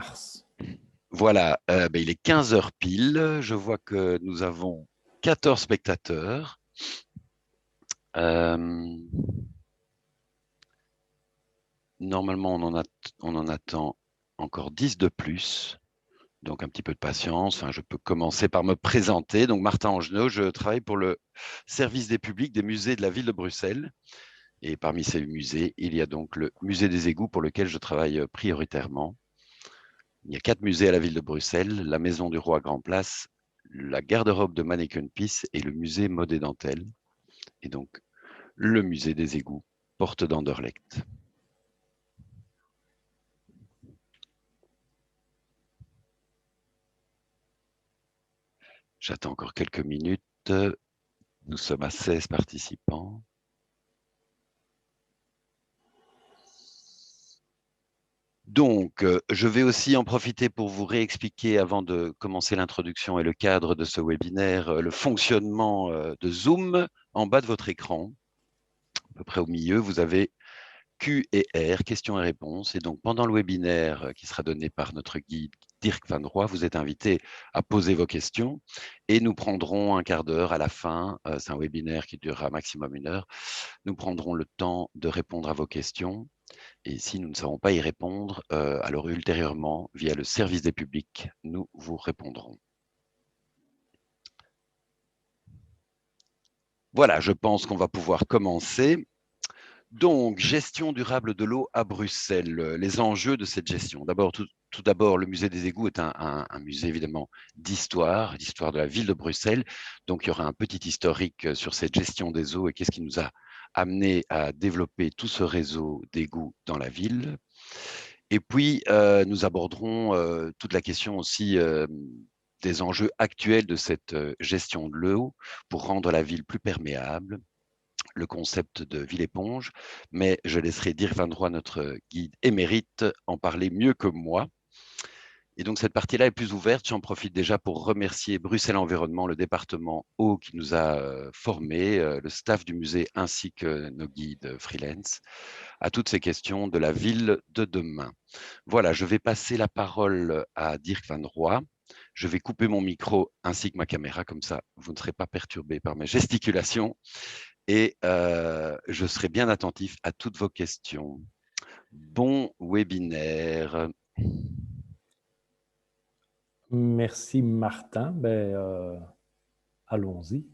mars. Voilà, il est 15 heures pile. Je vois que nous avons 14 spectateurs. Euh, Normalement, on en attend encore 10 de plus. Donc, un petit peu de patience. Enfin, je peux commencer par me présenter. Donc, Martin Angenot, je travaille pour le service des publics des musées de la ville de Bruxelles. Et parmi ces musées, il y a donc le musée des égouts pour lequel je travaille prioritairement. Il y a 4 musées à la ville de Bruxelles, la Maison du Roi Grand Place, la garde-robe de Manneken-Pis et le musée Mode et Dentelle. Et donc, le musée des égouts, porte d'Anderlecht. J'attends encore quelques minutes. Nous sommes à 16 participants. Donc, je vais aussi en profiter pour vous réexpliquer, avant de commencer l'introduction et le cadre de ce webinaire, le fonctionnement de Zoom. En bas de votre écran, à peu près au milieu, vous avez Q et R, questions et réponses. Et donc, pendant le webinaire qui sera donné par notre guide Dirk Van Roy, vous êtes invité à poser vos questions et nous prendrons un quart d'heure à la fin. C'est un webinaire qui durera maximum 1 heure. Nous prendrons le temps de répondre à vos questions. Et si nous ne savons pas y répondre, alors ultérieurement, via le service des publics, nous vous répondrons. Voilà, je pense qu'on va pouvoir commencer. Donc, gestion durable de l'eau à Bruxelles, les enjeux de cette gestion. D'abord, tout d'abord, le musée des égouts est un musée évidemment d'histoire de la ville de Bruxelles. Donc, il y aura un petit historique sur cette gestion des eaux et qu'est-ce qui nous a amené à développer tout ce réseau d'égouts dans la ville. Et puis, nous aborderons toute la question aussi des enjeux actuels de cette gestion de l'eau pour rendre la ville plus perméable, le concept de ville-éponge, mais je laisserai Dirk Van Roy, notre guide émérite, en parler mieux que moi. Et donc, cette partie-là est plus ouverte. J'en profite déjà pour remercier Bruxelles Environnement, le département eau qui nous a formés, le staff du musée ainsi que nos guides freelance, à toutes ces questions de la ville de demain. Voilà, je vais passer la parole à Dirk Van Roy. Je vais couper mon micro ainsi que ma caméra, comme ça, vous ne serez pas perturbé par mes gesticulations et je serai bien attentif à toutes vos questions. Bon webinaire. Merci Martin. Allons-y.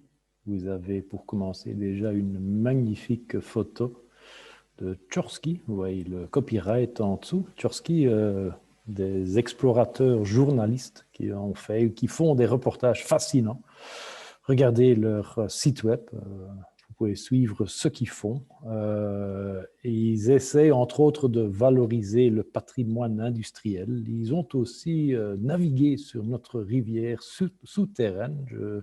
Vous avez pour commencer déjà une magnifique photo de Tchorsky. Vous voyez le copyright en dessous. Tchorsky, des explorateurs journalistes qui font des reportages fascinants. Regardez leur site web. Vous pouvez suivre ce qu'ils font. Et ils essaient, entre autres, de valoriser le patrimoine industriel. Ils ont aussi navigué sur notre rivière souterraine. Je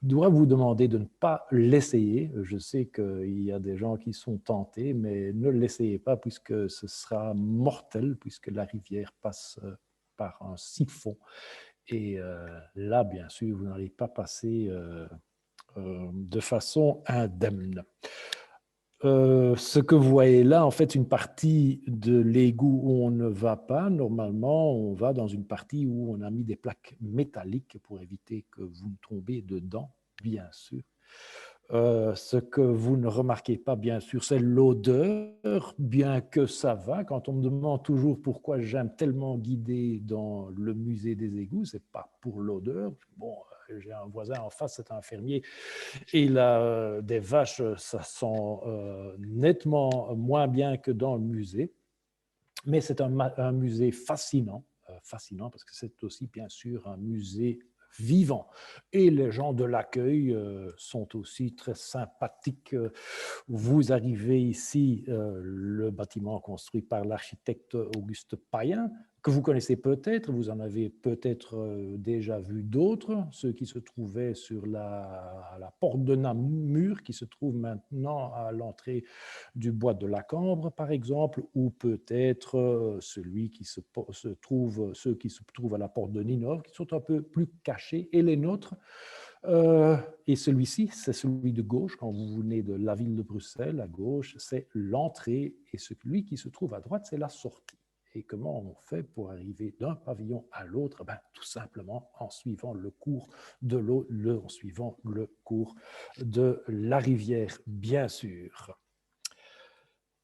dois vous demander de ne pas l'essayer. Je sais qu'il y a des gens qui sont tentés, mais ne l'essayez pas puisque ce sera mortel, puisque la rivière passe par un siphon. Et là, bien sûr, vous n'allez pas passer de façon indemne. Ce que vous voyez là, en fait, une partie de l'égout où on ne va pas. Normalement, on va dans une partie où on a mis des plaques métalliques pour éviter que vous tombiez dedans, bien sûr. Ce que vous ne remarquez pas, bien sûr, c'est l'odeur, bien que ça va. Quand on me demande toujours pourquoi j'aime tellement guider dans le musée des égouts, c'est pas pour l'odeur. Bon, j'ai un voisin en face, c'est un fermier, et il a des vaches, ça sent nettement moins bien que dans le musée. Mais c'est un musée fascinant, fascinant parce que c'est aussi, bien sûr, un musée vivant. Et les gens de l'accueil sont aussi très sympathiques. Vous arrivez ici, le bâtiment construit par l'architecte Auguste Payen, que vous connaissez peut-être, vous en avez peut-être déjà vu d'autres, ceux qui se trouvaient sur la porte de Namur, qui se trouve maintenant à l'entrée du bois de la Cambre, par exemple, ou peut-être celui qui ceux qui se trouvent à la porte de Ninove, qui sont un peu plus cachés, et les nôtres. Et celui-ci, c'est celui de gauche. Quand vous venez de la ville de Bruxelles, à gauche, c'est l'entrée, et celui qui se trouve à droite, c'est la sortie. Et comment on fait pour arriver d'un pavillon à l'autre? Ben, tout simplement en suivant le cours de l'eau, en suivant le cours de la rivière, bien sûr.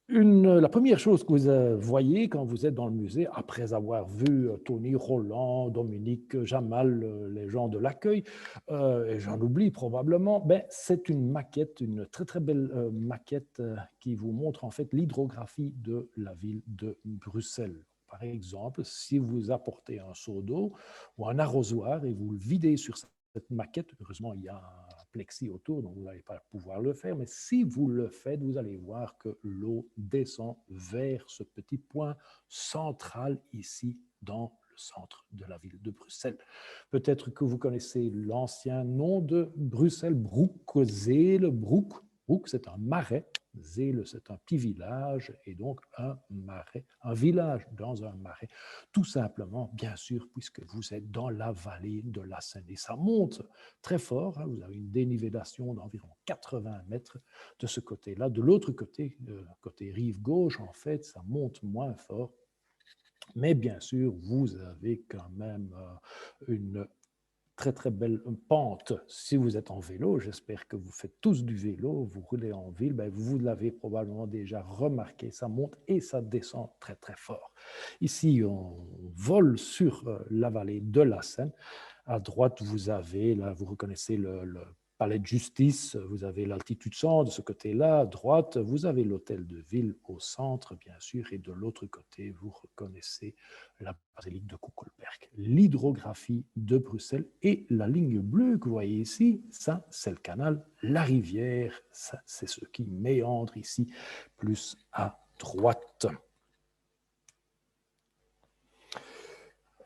La première chose que vous voyez quand vous êtes dans le musée, après avoir vu Tony, Roland, Dominique, Jamal, les gens de l'accueil, et j'en oublie probablement, ben, c'est une maquette, une très très belle maquette qui vous montre en fait l'hydrographie de la ville de Bruxelles. Par exemple, si vous apportez un seau d'eau ou un arrosoir et vous le videz sur cette maquette, heureusement il y a un plexi autour, donc vous n'allez pas pouvoir le faire, mais si vous le faites, vous allez voir que l'eau descend vers ce petit point central ici dans le centre de la ville de Bruxelles. Peut-être que vous connaissez l'ancien nom de Bruxelles, Broekzele. Broek, c'est un marais. Zele, c'est un petit village, et donc un marais, un village dans un marais, tout simplement, bien sûr, puisque vous êtes dans la vallée de la Seine. Et ça monte très fort, hein, vous avez une dénivellation d'environ 80 mètres de ce côté-là. De l'autre côté, côté rive gauche, en fait, ça monte moins fort. Mais bien sûr, vous avez quand même une très très belle pente. Si vous êtes en vélo, j'espère que vous faites tous du vélo, vous roulez en ville, ben vous l'avez probablement déjà remarqué, ça monte et ça descend très très fort. Ici, on vole sur la vallée de la Seine. À droite, vous avez, là, vous reconnaissez le palais de justice, vous avez l'altitude 100 de ce côté-là. À droite, vous avez l'hôtel de ville au centre, bien sûr, et de l'autre côté, vous reconnaissez la basilique de Kuckelberg. L'hydrographie de Bruxelles et la ligne bleue que vous voyez ici, ça, c'est le canal, la rivière, ça, c'est ce qui méandre ici, plus à droite.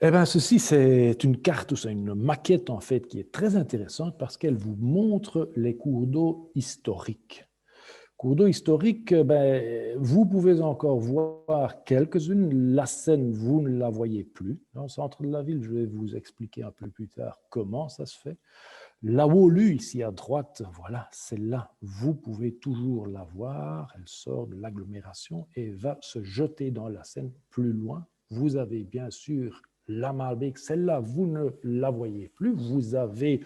Eh bien, ceci, c'est une carte, c'est une maquette en fait qui est très intéressante parce qu'elle vous montre les cours d'eau historiques. Cours d'eau historiques, ben, vous pouvez encore voir quelques-unes. La Seine, vous ne la voyez plus dans le centre de la ville. Je vais vous expliquer un peu plus tard comment ça se fait. La Wolu, ici à droite, voilà, celle-là, vous pouvez toujours la voir. Elle sort de l'agglomération et va se jeter dans la Seine plus loin. Vous avez bien sûr la Maalbeek, celle-là, vous ne la voyez plus. Vous avez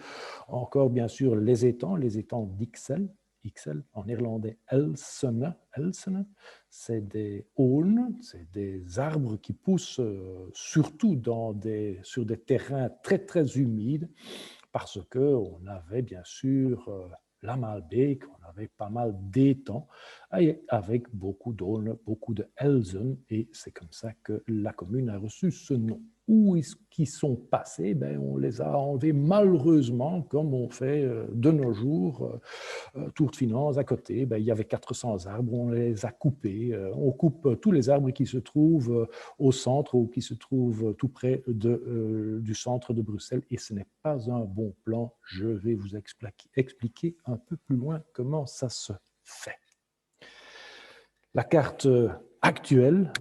encore, bien sûr, les étangs d'Ixelles. Ixelles, en néerlandais, Elsene. Elsene, c'est des aulnes, c'est des arbres qui poussent surtout sur des terrains très, très humides parce qu'on avait, bien sûr, la Maalbeek, on avait pas mal d'étangs avec beaucoup d'aulnes, beaucoup de Elzen, et c'est comme ça que la commune a reçu ce nom. Où est-ce qu'ils sont passés? Ben, on les a enlevés malheureusement, comme on fait de nos jours. Tour de Finance, à côté, ben, il y avait 400 arbres, on les a coupés. On coupe tous les arbres qui se trouvent au centre ou qui se trouvent tout près du centre de Bruxelles, et ce n'est pas un bon plan. Je vais vous expliquer un peu plus loin comment ça se fait. La carte actuelle,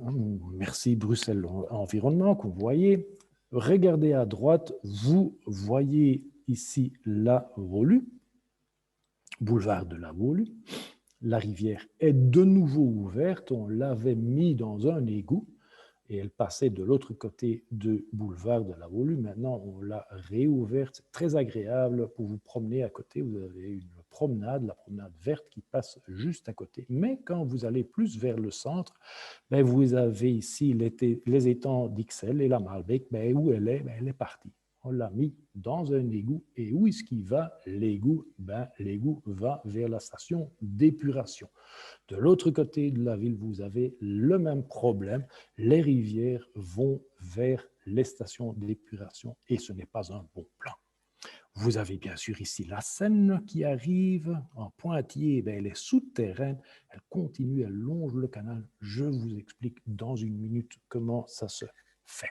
merci Bruxelles Environnement, que vous voyez, regardez à droite, vous voyez ici la Wolu, boulevard de la Wolu. La rivière est de nouveau ouverte, on l'avait mis dans un égout et elle passait de l'autre côté du boulevard de la Wolu. Maintenant, on l'a réouverte, c'est très agréable pour vous promener à côté. Vous avez une promenade, la promenade verte qui passe juste à côté. Mais quand vous allez plus vers le centre, ben vous avez ici les étangs d'Ixelles et la Maalbeek. Ben où elle est? Ben elle est partie. On l'a mis dans un égout. Et où est-ce qu'il va, l'égout? Ben, l'égout va vers la station d'épuration. De l'autre côté de la ville, vous avez le même problème. Les rivières vont vers les stations d'épuration et ce n'est pas un bon plan. Vous avez bien sûr ici la Seine qui arrive en pointillé, ben elle est souterraine, elle continue, elle longe le canal. Je vous explique dans une minute comment ça se fait.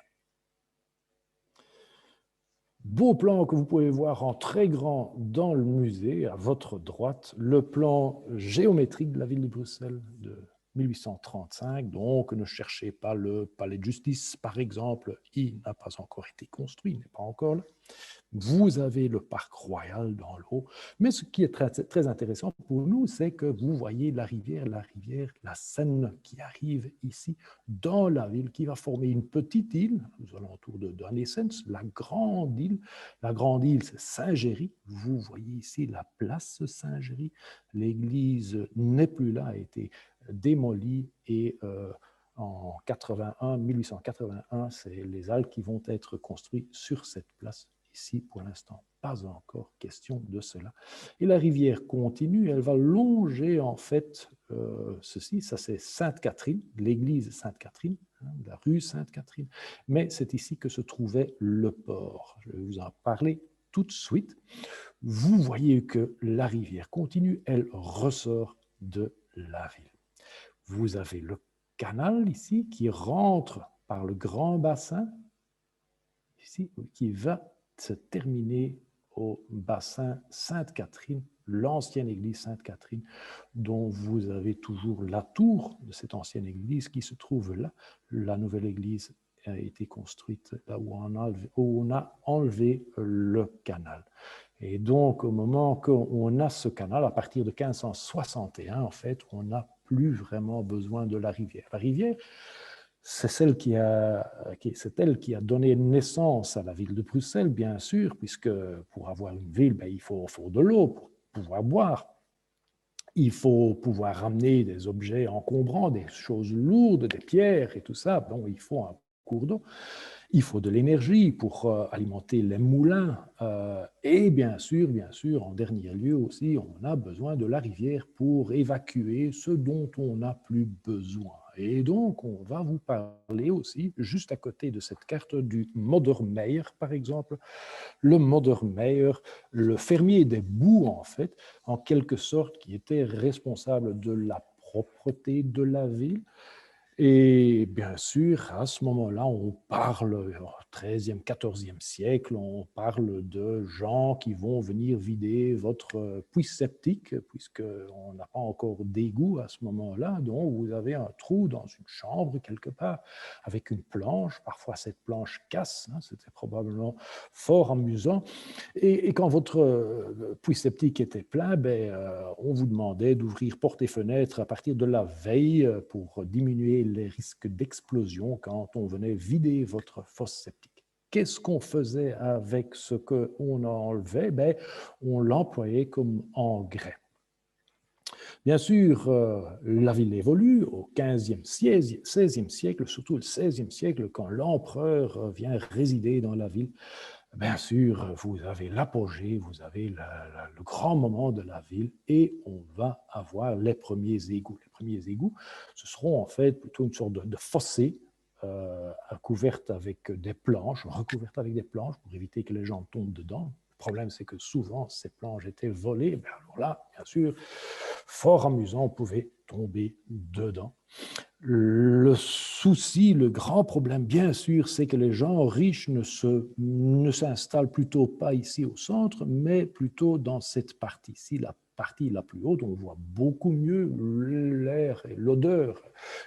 Beau plan que vous pouvez voir en très grand dans le musée, à votre droite, le plan géométrique de la ville de Bruxelles, de 1835, donc ne cherchez pas le palais de justice, par exemple, il n'a pas encore été construit, il n'est pas encore là. Vous avez le parc royal dans l'eau, mais ce qui est très, très intéressant pour nous, c'est que vous voyez la rivière, la Seine qui arrive ici dans la ville, qui va former une petite île, aux alentours de Naissens, la grande île, c'est Saint-Géry. Vous voyez ici la place Saint-Géry. L'église n'est plus là, a été démolie et en 1881, c'est les Halles qui vont être construites sur cette place. Ici, pour l'instant, pas encore question de cela. Et la rivière continue, elle va longer en fait ceci, ça c'est Sainte-Catherine, l'église Sainte-Catherine, la rue Sainte-Catherine, mais c'est ici que se trouvait le port. Je vais vous en parler tout de suite. Vous voyez que la rivière continue, elle ressort de la ville. Vous avez le canal ici qui rentre par le grand bassin, ici, qui va se terminer au bassin Sainte-Catherine, l'ancienne église Sainte-Catherine, dont vous avez toujours la tour de cette ancienne église qui se trouve là. La nouvelle église a été construite là où on a enlevé le canal. Et donc, au moment qu'on a ce canal, à partir de 1561, en fait, on n'a plus vraiment besoin de la rivière. La rivière, c'est elle qui a donné naissance à la ville de Bruxelles, bien sûr, puisque pour avoir une ville, il faut de l'eau pour pouvoir boire. Il faut pouvoir ramener des objets encombrants, des choses lourdes, des pierres et tout ça. Bon, il faut un cours d'eau. Il faut de l'énergie pour alimenter les moulins. Et bien sûr, en dernier lieu aussi, on a besoin de la rivière pour évacuer ce dont on n'a plus besoin. Et donc, on va vous parler aussi, juste à côté de cette carte, du Modermeyer, par exemple. Le Modermeyer, le fermier des boues, en fait, en quelque sorte, qui était responsable de la propreté de la ville. Et bien sûr, à ce moment-là, on parle au XIIIe, XIVe siècle, on parle de gens qui vont venir vider votre puits septique, puisqu'on n'a pas encore d'égout à ce moment-là, donc vous avez un trou dans une chambre quelque part, avec une planche, parfois cette planche casse, c'était probablement fort amusant, et quand votre puits septique était plein, on vous demandait d'ouvrir portes et fenêtres à partir de la veille pour diminuer les risques d'explosion quand on venait vider votre fosse septique. Qu'est-ce qu'on faisait avec ce qu'on enlevait? On l'employait comme engrais. Bien sûr, la ville évolue au XVe, XVIe siècle, surtout le XVIe siècle, quand l'empereur vient résider dans la ville. Bien sûr, vous avez l'apogée, vous avez le grand moment de la ville et on va avoir les premiers égouts. Les premiers égouts, ce seront en fait plutôt une sorte de fossé recouvertes avec des planches pour éviter que les gens tombent dedans. Le problème, c'est que souvent, ces planches étaient volées. Alors là, bien sûr, fort amusant, on pouvait tomber dedans. Le souci, le grand problème, bien sûr, c'est que les gens riches ne s'installent plutôt pas ici au centre, mais plutôt dans cette partie-ci, la partie la plus haute. On voit beaucoup mieux l'air et l'odeur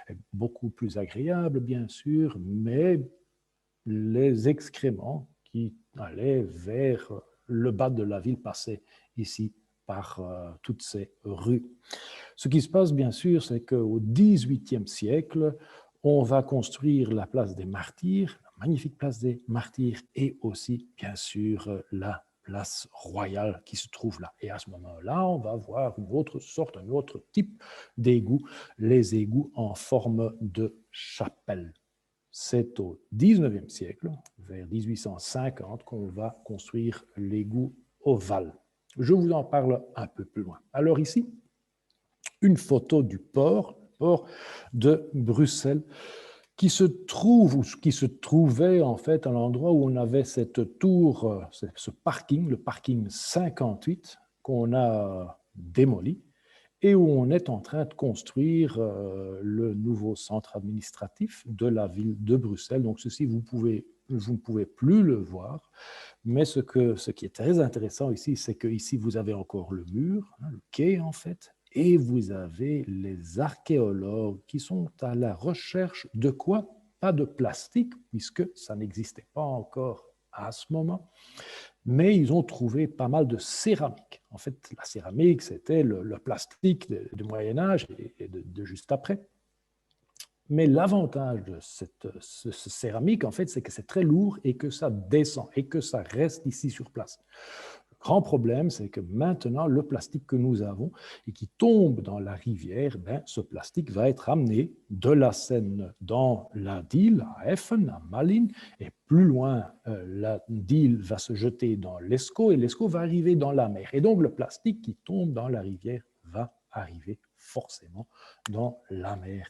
est beaucoup plus agréable, bien sûr, mais les excréments qui allaient vers le bas de la ville passaient ici par toutes ces rues. Ce qui se passe, bien sûr, c'est qu'au XVIIIe siècle, on va construire la place des Martyrs, la magnifique place des Martyrs, et aussi, bien sûr, la place royale qui se trouve là. Et à ce moment-là, on va voir une autre sorte, un autre type d'égout, les égouts en forme de chapelle. C'est au XIXe siècle, vers 1850, qu'on va construire l'égout ovale. Je vous en parle un peu plus loin. Alors ici, une photo du port de Bruxelles, qui se trouvait en fait à l'endroit où on avait cette tour, ce parking, le parking 58, qu'on a démoli, et où on est en train de construire le nouveau centre administratif de la ville de Bruxelles. Donc ceci, vous ne pouvez plus le voir, mais ce qui est très intéressant ici, c'est que ici vous avez encore le mur, le quai en fait, et vous avez les archéologues qui sont à la recherche de quoi? Pas de plastique, puisque ça n'existait pas encore à ce moment, mais ils ont trouvé pas mal de céramique. En fait, la céramique, c'était le plastique du Moyen-Âge et de juste après. Mais l'avantage de ce céramique, en fait, c'est que c'est très lourd et que ça descend et que ça reste ici sur place. Le grand problème, c'est que maintenant, le plastique que nous avons et qui tombe dans la rivière, ben, ce plastique va être amené de la Seine dans la Dyle, à Effen, à Malines, et plus loin, la Dyle va se jeter dans l'Escaut et l'Escaut va arriver dans la mer. Et donc, le plastique qui tombe dans la rivière va arriver forcément dans la mer.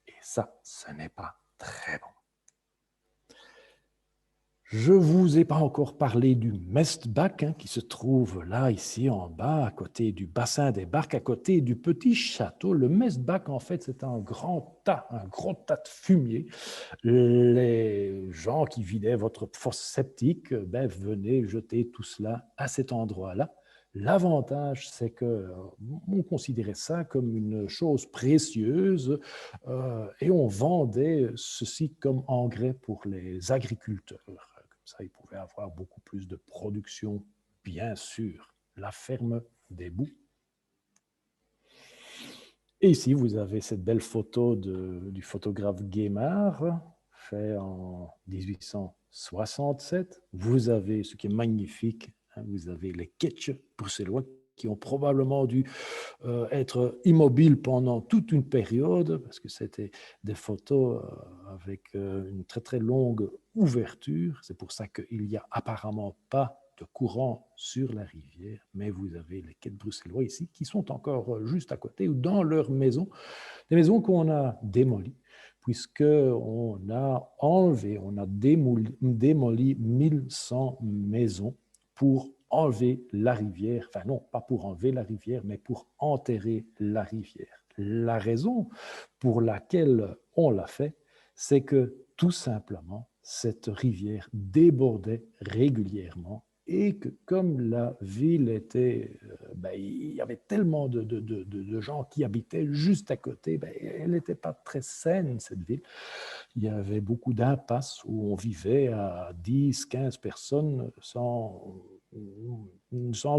Et ça, ce n'est pas très bon. Je ne vous ai pas encore parlé du Mestbach, qui se trouve là, ici, en bas, à côté du bassin des barques, à côté du petit château. Le Mestbach, en fait, c'est un gros tas de fumier. Les gens qui vidaient votre fosse septique, ben, venaient jeter tout cela à cet endroit-là. L'avantage, c'est qu'on considérait ça comme une chose précieuse et on vendait ceci comme engrais pour les agriculteurs. Comme ça, ils pouvaient avoir beaucoup plus de production, bien sûr. La ferme des Boues. Et ici, vous avez cette belle photo du photographe Guémard, fait en 1867. Vous avez, ce qui est magnifique, vous avez les ketchs bruxellois qui ont probablement dû être immobiles pendant toute une période, parce que c'était des photos avec une très très longue ouverture. C'est pour ça qu'il n'y a apparemment pas de courant sur la rivière, mais vous avez les quais bruxellois ici qui sont encore juste à côté ou dans leur maison, des maisons qu'on a démolies, puisqu'on a enlevé, on a démoli 1100 maisons pour enlever la rivière, enfin non, pas pour enlever la rivière, mais pour enterrer la rivière. La raison pour laquelle on l'a fait, c'est que tout simplement, cette rivière débordait régulièrement et que comme la ville était, il y avait tellement de gens qui habitaient juste à côté, elle n'était pas très saine, cette ville. Il y avait beaucoup d'impasses où on vivait à 10, 15 personnes sans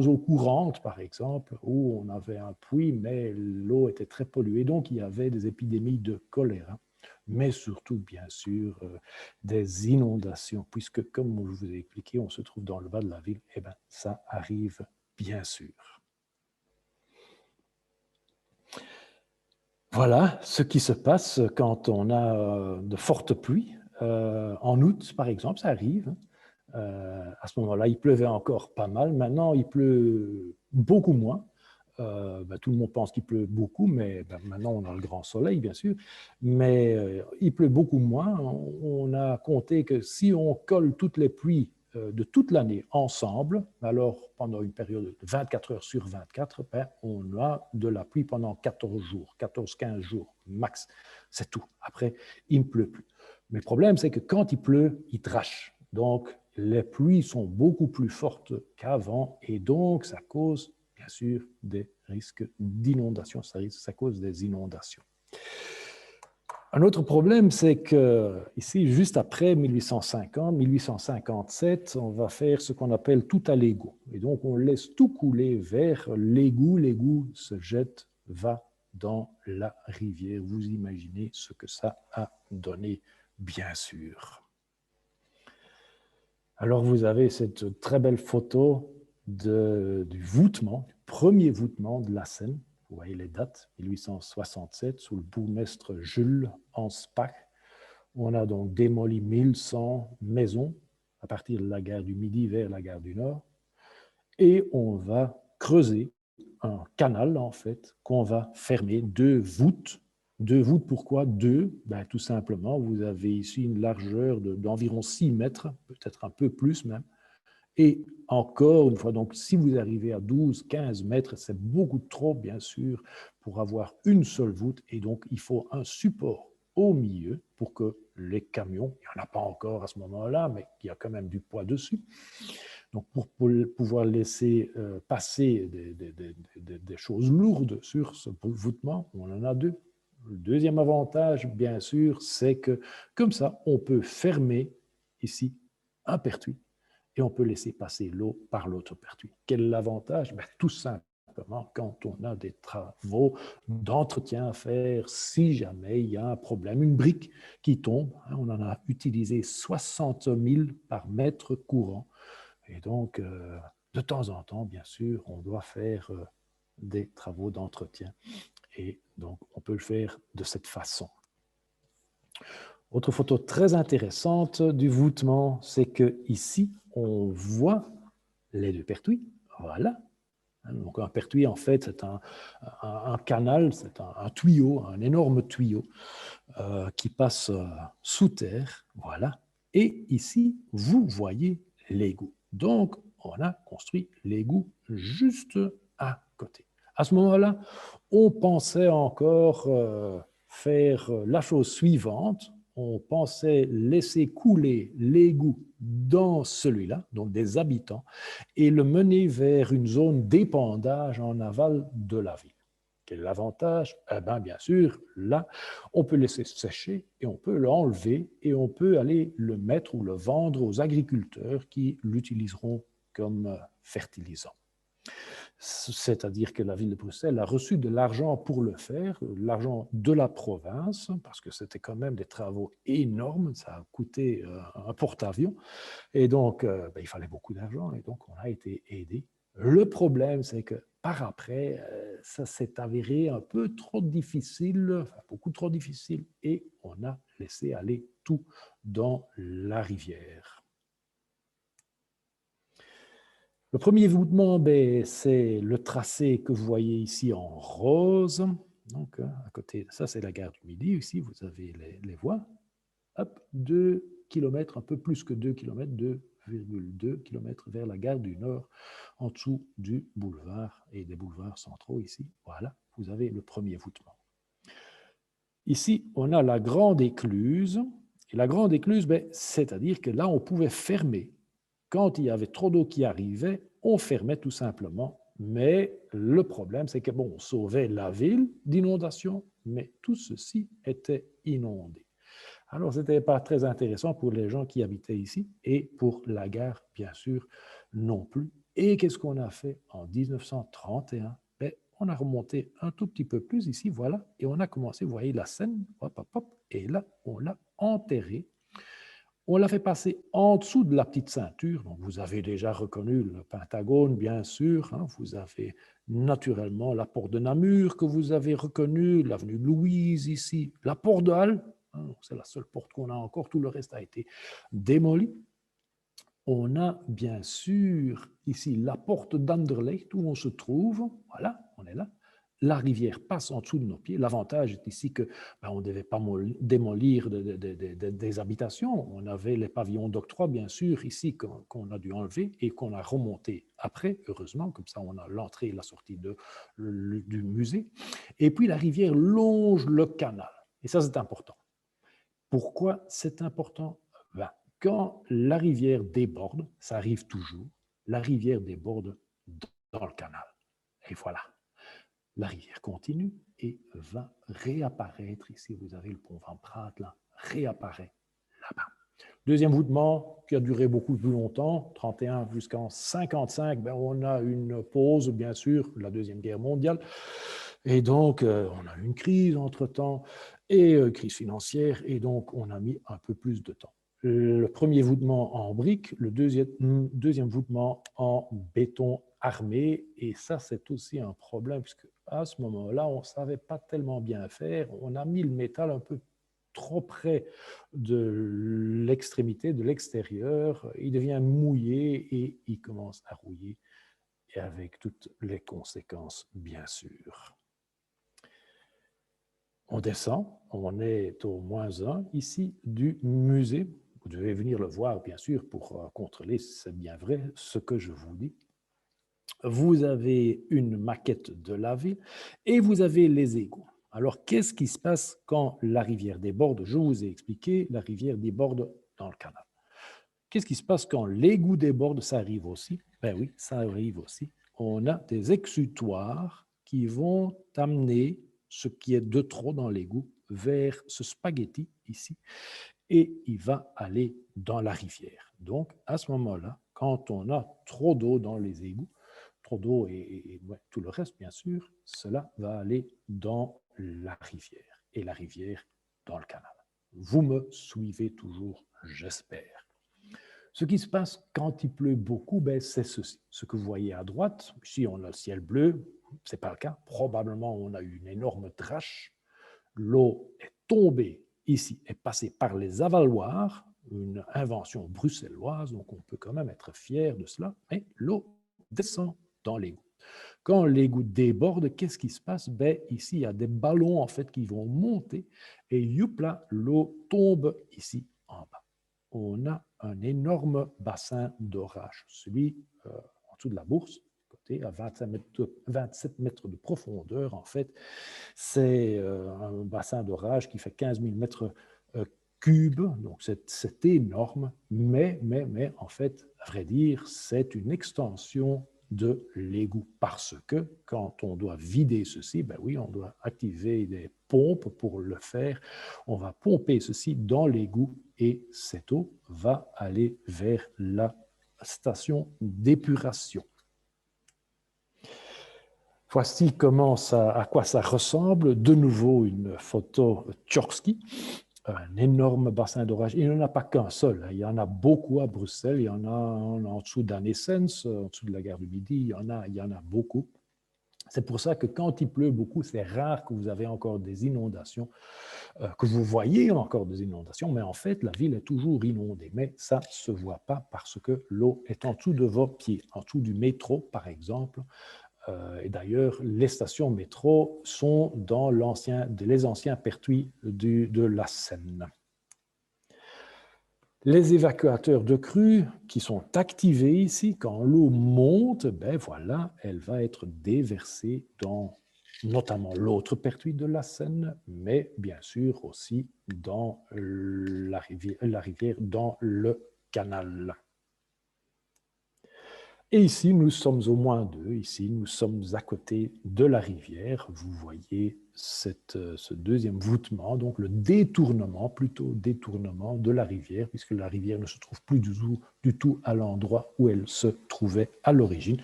eau courante, par exemple, où on avait un puits, mais l'eau était très polluée. Donc, il y avait des épidémies de choléra, mais surtout, bien sûr, des inondations, puisque, comme je vous ai expliqué, on se trouve dans le bas de la ville, et bien, ça arrive, bien sûr. Voilà ce qui se passe quand on a de fortes pluies. En août, par exemple, ça arrive. À ce moment-là, il pleuvait encore pas mal. Maintenant, il pleut beaucoup moins. Tout le monde pense qu'il pleut beaucoup, mais maintenant, on a le grand soleil, bien sûr. Mais il pleut beaucoup moins. On a compté que si on colle toutes les pluies de toute l'année ensemble, alors pendant une période de 24 heures sur 24, on a de la pluie pendant 14 jours, 14-15 jours max. C'est tout. Après, il ne pleut plus. Mais le problème, c'est que quand il pleut, il drache. Donc, les pluies sont beaucoup plus fortes qu'avant et donc ça cause, bien sûr, des risques d'inondation. Ça cause des inondations. Un autre problème, c'est que ici, juste après 1850, 1857, on va faire ce qu'on appelle tout à l'égout. Et donc, on laisse tout couler vers l'égout. L'égout se jette, va dans la rivière. Vous imaginez ce que ça a donné, bien sûr. Alors, vous avez cette très belle photo du voûtement, du premier voûtement de la Seine. Vous voyez les dates, 1867, sous le bourgmestre Jules Anspach. On a donc démoli 1100 maisons à partir de la gare du Midi vers la gare du Nord. Et on va creuser un canal, en fait, qu'on va fermer, deux voûtes. Deux voûtes, pourquoi deux? Tout simplement, vous avez ici une largeur d'environ 6 mètres, peut-être un peu plus même. Et encore une fois, donc si vous arrivez à 12, 15 mètres, c'est beaucoup trop, bien sûr, pour avoir une seule voûte. Et donc, il faut un support au milieu pour que les camions, il n'y en a pas encore à ce moment-là, mais il y a quand même du poids dessus, Donc, pour pouvoir laisser passer des choses lourdes sur ce voûtement, on en a deux. Le deuxième avantage, bien sûr, c'est que comme ça, on peut fermer ici un pertuis et on peut laisser passer l'eau par l'autre pertuis. Quel est l'avantage? Tout simplement, quand on a des travaux d'entretien à faire, si jamais il y a un problème, une brique qui tombe, on en a utilisé 60 000 par mètre courant. Et donc, de temps en temps, bien sûr, on doit faire des travaux d'entretien. Et donc, on peut le faire de cette façon. Autre photo très intéressante du voûtement, c'est qu'ici, on voit les deux pertuis. Voilà. Donc, un pertuis, en fait, c'est un canal, c'est un tuyau, un énorme tuyau qui passe sous terre. Voilà. Et ici, vous voyez l'égout. Donc, on a construit l'égout juste à côté. À ce moment-là, on pensait encore faire la chose suivante. On pensait laisser couler l'égout dans celui-là, donc des habitants, et le mener vers une zone d'épandage en aval de la ville. Quel est l'avantage? Eh bien sûr, là, on peut laisser sécher et on peut l'enlever et on peut aller le mettre ou le vendre aux agriculteurs qui l'utiliseront comme fertilisant. C'est-à-dire que la ville de Bruxelles a reçu de l'argent pour le faire, l'argent de la province, parce que c'était quand même des travaux énormes, ça a coûté un porte-avions, et donc il fallait beaucoup d'argent, et donc on a été aidé. Le problème, c'est que par après, ça s'est avéré un peu trop difficile, enfin, beaucoup trop difficile, et on a laissé aller tout dans la rivière. Le premier voûtement, c'est le tracé que vous voyez ici en rose. Donc, à côté, ça c'est la gare du Midi. Ici, vous avez les voies. Hop, 2 km, un peu plus que 2 km, 2,2 km vers la gare du Nord, en dessous du boulevard et des boulevards centraux ici. Voilà, vous avez le premier voûtement. Ici, on a la grande écluse. Et la grande écluse, c'est-à-dire que là, on pouvait fermer. Quand il y avait trop d'eau qui arrivait, on fermait tout simplement. Mais le problème, c'est que, on sauvait la ville d'inondation, mais tout ceci était inondé. Alors, ce n'était pas très intéressant pour les gens qui habitaient ici et pour la gare, bien sûr, non plus. Et qu'est-ce qu'on a fait en 1931? On a remonté un tout petit peu plus ici, voilà, et on a commencé, vous voyez la Seine, hop, hop, hop, et là, on l'a enterré. On l'a fait passer en dessous de la petite ceinture. Donc, vous avez déjà reconnu le Pentagone, bien sûr. Vous avez naturellement la porte de Namur que vous avez reconnue, l'avenue Louise ici, la porte de Halle. C'est la seule porte qu'on a encore. Tout le reste a été démoli. On a bien sûr ici la porte d'Anderlecht où on se trouve. Voilà, on est là. La rivière passe en dessous de nos pieds. L'avantage est ici que on ne devait pas démolir des habitations. On avait les pavillons d'octroi, bien sûr, ici, qu'on a dû enlever et qu'on a remonté après, heureusement. Comme ça, on a l'entrée et la sortie du musée. Et puis, la rivière longe le canal. Et ça, c'est important. Pourquoi c'est important? Quand la rivière déborde, ça arrive toujours, la rivière déborde dans le canal. Et voilà. La rivière continue et va réapparaître. Ici, vous avez le pont Van Praat, là, réapparaît là-bas. Deuxième voûtement qui a duré beaucoup plus longtemps, 31 jusqu'en 55, on a une pause, bien sûr, la Deuxième Guerre mondiale. Et donc, on a eu une crise entre-temps, et crise financière, et donc on a mis un peu plus de temps. Le premier voûtement en briques, le deuxième voûtement en béton armé, et ça, c'est aussi un problème, puisque à ce moment-là, on ne savait pas tellement bien faire. On a mis le métal un peu trop près de l'extrémité, de l'extérieur. Il devient mouillé et il commence à rouiller, et avec toutes les conséquences, bien sûr. On descend, on est au -1 ici du musée. Vous devez venir le voir, bien sûr, pour contrôler si c'est bien vrai ce que je vous dis. Vous avez une maquette de la ville et vous avez les égouts. Alors, qu'est-ce qui se passe quand la rivière déborde? Je vous ai expliqué, la rivière déborde dans le canal. Qu'est-ce qui se passe quand l'égout déborde? Ça arrive aussi. Ben oui, ça arrive aussi. On a des exutoires qui vont amener ce qui est de trop dans l'égout vers ce spaghetti ici et il va aller dans la rivière. Donc, à ce moment-là, quand on a trop d'eau dans les égouts, trop d'eau et ouais, tout le reste, bien sûr, cela va aller dans la rivière et la rivière dans le canal. Vous me suivez toujours, j'espère. Ce qui se passe quand il pleut beaucoup, ben, c'est ceci. Ce que vous voyez à droite, ici on a le ciel bleu, ce n'est pas le cas. Probablement on a eu une énorme drache. L'eau est tombée ici, est passée par les avaloirs, une invention bruxelloise, donc on peut quand même être fier de cela. Mais l'eau descend dans l'égout. Quand l'égout déborde, qu'est-ce qui se passe? Ben, ici, il y a des ballons en fait qui vont monter et youpla, l'eau tombe ici en bas. On a un énorme bassin d'orage, celui en dessous de la bourse, côté à 27 mètres de profondeur. En fait, c'est un bassin d'orage qui fait 15 000 mètres cubes, donc c'est énorme, mais en fait, à vrai dire, c'est une extension de l'égout parce que quand on doit vider ceci, ben oui, on doit activer des pompes pour le faire. On va pomper ceci dans l'égout et cette eau va aller vers la station d'épuration. Voici à quoi ça ressemble. De nouveau, une photo Tchorsky, un énorme bassin d'orage. Il n'y en a pas qu'un seul. Il y en a beaucoup à Bruxelles. Il y en a en dessous d'Annesens, en dessous de la gare du Midi. Il y en a beaucoup. C'est pour ça que quand il pleut beaucoup, c'est rare que vous avez encore des inondations, que vous voyez encore des inondations, mais en fait, la ville est toujours inondée. Mais ça ne se voit pas parce que l'eau est en dessous de vos pieds, en dessous du métro, par exemple. Et d'ailleurs, les stations métro sont dans les anciens pertuis de la Seine. Les évacuateurs de crue qui sont activés ici, quand l'eau monte, ben voilà, elle va être déversée dans notamment l'autre pertuis de la Seine, mais bien sûr aussi dans la rivière dans le canal. Et ici, nous sommes au moins deux. Ici, nous sommes à côté de la rivière. Vous voyez ce deuxième voûtement, donc le détournement, plutôt détournement de la rivière, puisque la rivière ne se trouve plus du tout à l'endroit où elle se trouvait à l'origine,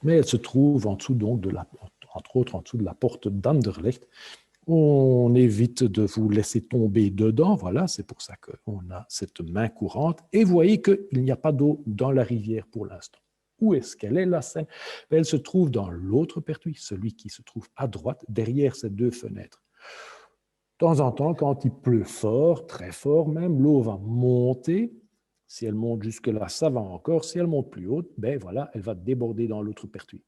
mais elle se trouve en dessous, donc, entre autres, en dessous de la porte d'Anderlecht. On évite de vous laisser tomber dedans, voilà, c'est pour ça qu'on a cette main courante. Et vous voyez qu'il n'y a pas d'eau dans la rivière pour l'instant. Où est-ce qu'elle est, la Seine? Elle se trouve dans l'autre pertuis, celui qui se trouve à droite, derrière ces deux fenêtres. De temps en temps, quand il pleut fort, très fort même, l'eau va monter. Si elle monte jusque-là, ça va encore. Si elle monte plus haute, ben voilà, elle va déborder dans l'autre pertuis.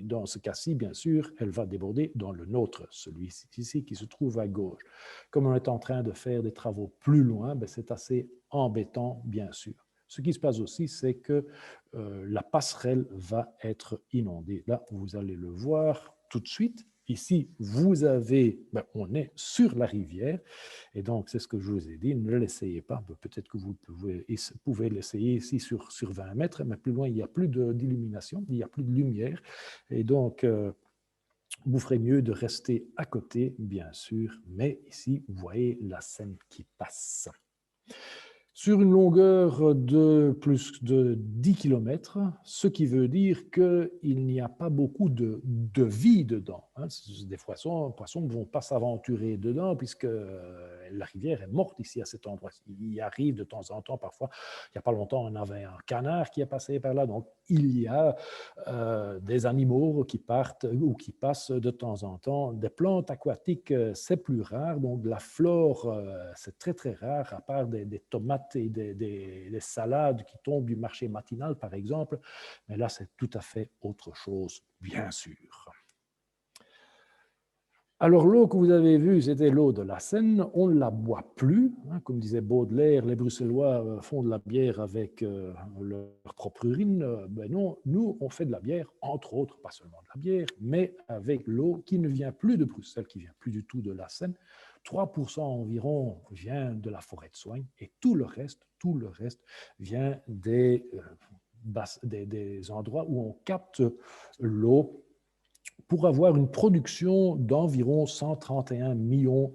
Dans ce cas-ci, bien sûr, elle va déborder dans le nôtre, celui-ci qui se trouve à gauche. Comme on est en train de faire des travaux plus loin, ben c'est assez embêtant, bien sûr. Ce qui se passe aussi, c'est que la passerelle va être inondée. Là, vous allez le voir tout de suite. Ici, on est sur la rivière, et donc c'est ce que je vous ai dit, ne l'essayez pas. Peut-être que vous pouvez l'essayer ici sur 20 mètres, mais plus loin, il n'y a plus d'illumination, il n'y a plus de lumière, et donc vous ferez mieux de rester à côté, bien sûr, mais ici, vous voyez la Seine qui passe. Sur une longueur de plus de 10 km, ce qui veut dire qu'il n'y a pas beaucoup de vie dedans. Des poissons ne vont pas s'aventurer dedans puisque la rivière est morte ici à cet endroit. Il y arrive de temps en temps, parfois, il n'y a pas longtemps, on avait un canard qui est passé par là, donc il y a des animaux qui partent ou qui passent de temps en temps. Des plantes aquatiques, c'est plus rare, donc la flore, c'est très très rare, à part des tomates et des salades qui tombent du marché matinal, par exemple. Mais là, c'est tout à fait autre chose, bien sûr. Alors, l'eau que vous avez vue, c'était l'eau de la Seine. On ne la boit plus. Comme disait Baudelaire, les Bruxellois font de la bière avec leur propre urine. Ben non, nous, on fait de la bière, entre autres, pas seulement de la bière, mais avec l'eau qui ne vient plus de Bruxelles, qui ne vient plus du tout de la Seine. 3% environ vient de la forêt de soins et tout le reste vient des endroits où on capte l'eau pour avoir une production d'environ 131 millions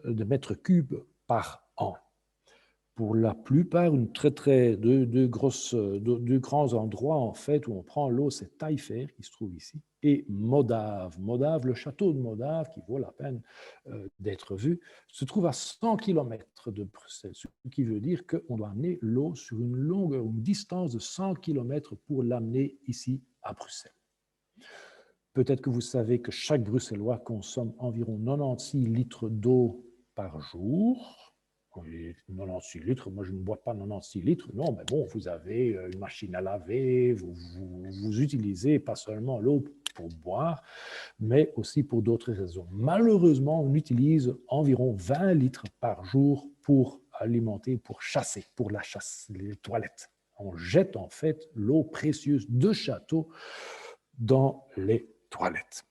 de mètres cubes par an. Pour la plupart, deux grands endroits en fait où on prend l'eau, c'est Taillefer qui se trouve ici et Modave. Modave, le château de Modave, qui vaut la peine d'être vu, se trouve à 100 km de Bruxelles, ce qui veut dire qu'on doit amener l'eau sur une distance de 100 km pour l'amener ici à Bruxelles. Peut-être que vous savez que chaque Bruxellois consomme environ 96 litres d'eau par jour. 96 litres, moi je ne bois pas 96 litres, non, mais bon, vous avez une machine à laver, vous utilisez pas seulement l'eau pour boire, mais aussi pour d'autres raisons. Malheureusement, on utilise environ 20 litres par jour pour alimenter, pour chasser, pour la chasse, les toilettes. On jette en fait l'eau précieuse de château dans les toilettes.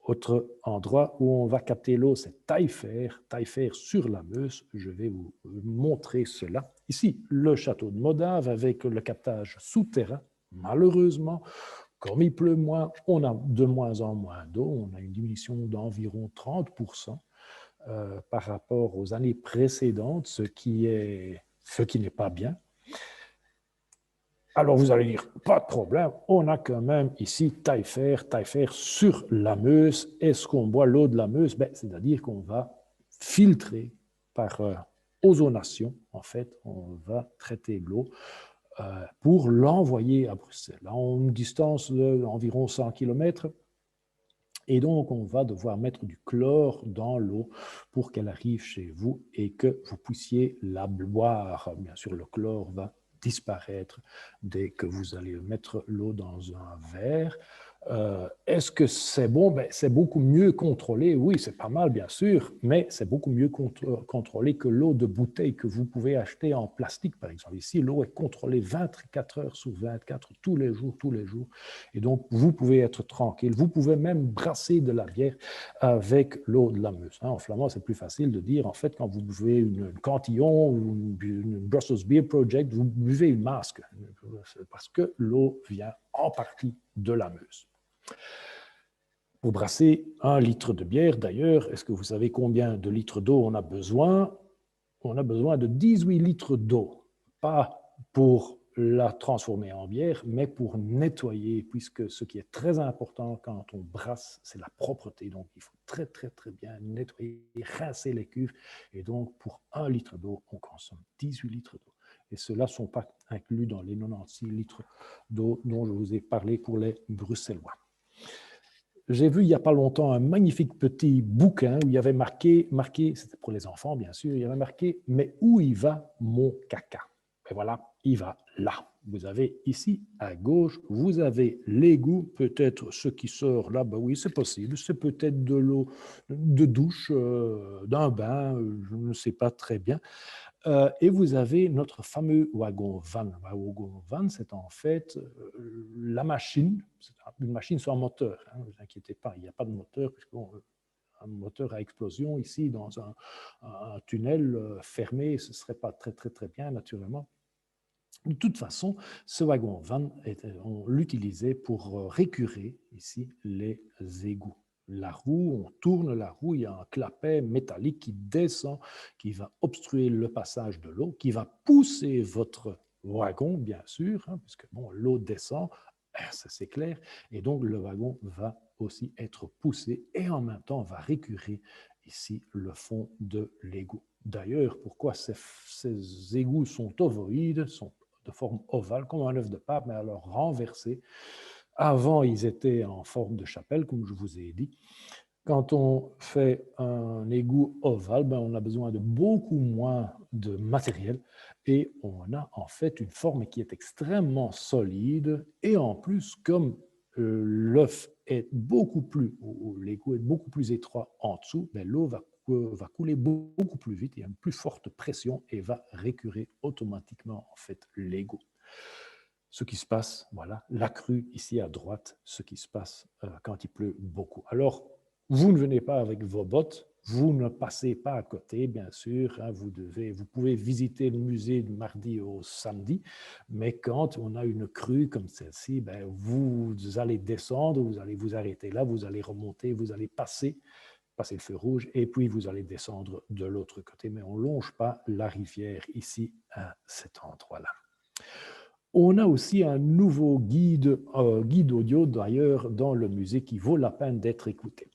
Autre endroit où on va capter l'eau, c'est Taillefer sur la Meuse. Je vais vous montrer cela. Ici, le château de Modave avec le captage souterrain. Malheureusement, comme il pleut moins, on a de moins en moins d'eau. On a une diminution d'environ 30% par rapport aux années précédentes, ce qui n'est pas bien. Alors vous allez dire, pas de problème, on a quand même ici Taillefer sur la Meuse. Est-ce qu'on boit l'eau de la Meuse? C'est-à-dire qu'on va filtrer par ozonation, en fait, on va traiter l'eau pour l'envoyer à Bruxelles, à une distance d'environ 100 km. Et donc, on va devoir mettre du chlore dans l'eau pour qu'elle arrive chez vous et que vous puissiez la boire. Bien sûr, le chlore va disparaître dès que vous allez mettre l'eau dans un verre. Est-ce que c'est bon? C'est beaucoup mieux contrôlé. Oui, c'est pas mal, bien sûr, mais c'est beaucoup mieux contrôlé que l'eau de bouteille que vous pouvez acheter en plastique, par exemple. Ici, l'eau est contrôlée 24 heures sur 24, tous les jours. Et donc, vous pouvez être tranquille. Vous pouvez même brasser de la bière avec l'eau de la Meuse. En flamand, c'est plus facile de dire, en fait, quand vous buvez une Cantillon ou une Brussels Beer Project, vous buvez une masque, parce que l'eau vient en partie de la Meuse. Pour brasser 1 litre de bière, d'ailleurs, est-ce que vous savez combien de litres d'eau on a besoin? On a besoin de 18 litres d'eau, pas pour la transformer en bière, mais pour nettoyer, puisque ce qui est très important quand on brasse, c'est la propreté. Donc, il faut très bien nettoyer, rincer les cuves. Et donc, pour 1 litre d'eau, on consomme 18 litres d'eau. Et ceux-là ne sont pas inclus dans les 96 litres d'eau dont je vous ai parlé pour les Bruxellois. J'ai vu il n'y a pas longtemps un magnifique petit bouquin où il y avait marqué, c'était pour les enfants bien sûr, il y avait marqué « Mais où il va mon caca ?» Et voilà, il va là. Vous avez ici à gauche, vous avez l'égout, peut-être ce qui sort là, oui c'est possible, c'est peut-être de l'eau de douche, d'un bain, je ne sais pas très bien. Et vous avez notre fameux wagon van. Le wagon van, c'est en fait la machine, c'est une machine sans moteur. Ne vous inquiétez pas, il n'y a pas de moteur, puisque un moteur à explosion ici dans un tunnel fermé, ce ne serait pas très bien, naturellement. De toute façon, ce wagon van, on l'utilisait pour récurer ici les égouts. La roue, on tourne la roue, il y a un clapet métallique qui descend, qui va obstruer le passage de l'eau, qui va pousser votre wagon, bien sûr, puisque bon, l'eau descend, ça c'est clair, et donc le wagon va aussi être poussé et en même temps va récurer ici le fond de l'égout. D'ailleurs, pourquoi ces égouts sont ovoïdes, sont de forme ovale, comme un œuf de Pâques, mais alors renversé. Avant, ils étaient en forme de chapelle, comme je vous ai dit. Quand on fait un égout ovale, on a besoin de beaucoup moins de matériel et on a en fait une forme qui est extrêmement solide et en plus, comme l'œuf est beaucoup plus, l'égout est beaucoup plus étroit en dessous, l'eau va couler beaucoup plus vite, il y a une plus forte pression et va récurer automatiquement en fait l'égout. Ce qui se passe, voilà, la crue ici à droite, ce qui se passe quand il pleut beaucoup. Alors, vous ne venez pas avec vos bottes, vous ne passez pas à côté, bien sûr. Hein, vous pouvez visiter le musée du mardi au samedi, mais quand on a une crue comme celle-ci, ben, vous allez descendre, vous allez vous arrêter là, vous allez remonter, vous allez passer le feu rouge, et puis vous allez descendre de l'autre côté. Mais on ne longe pas la rivière ici, à cet endroit-là. On a aussi un nouveau guide audio, d'ailleurs, dans le musée qui vaut la peine d'être écouté.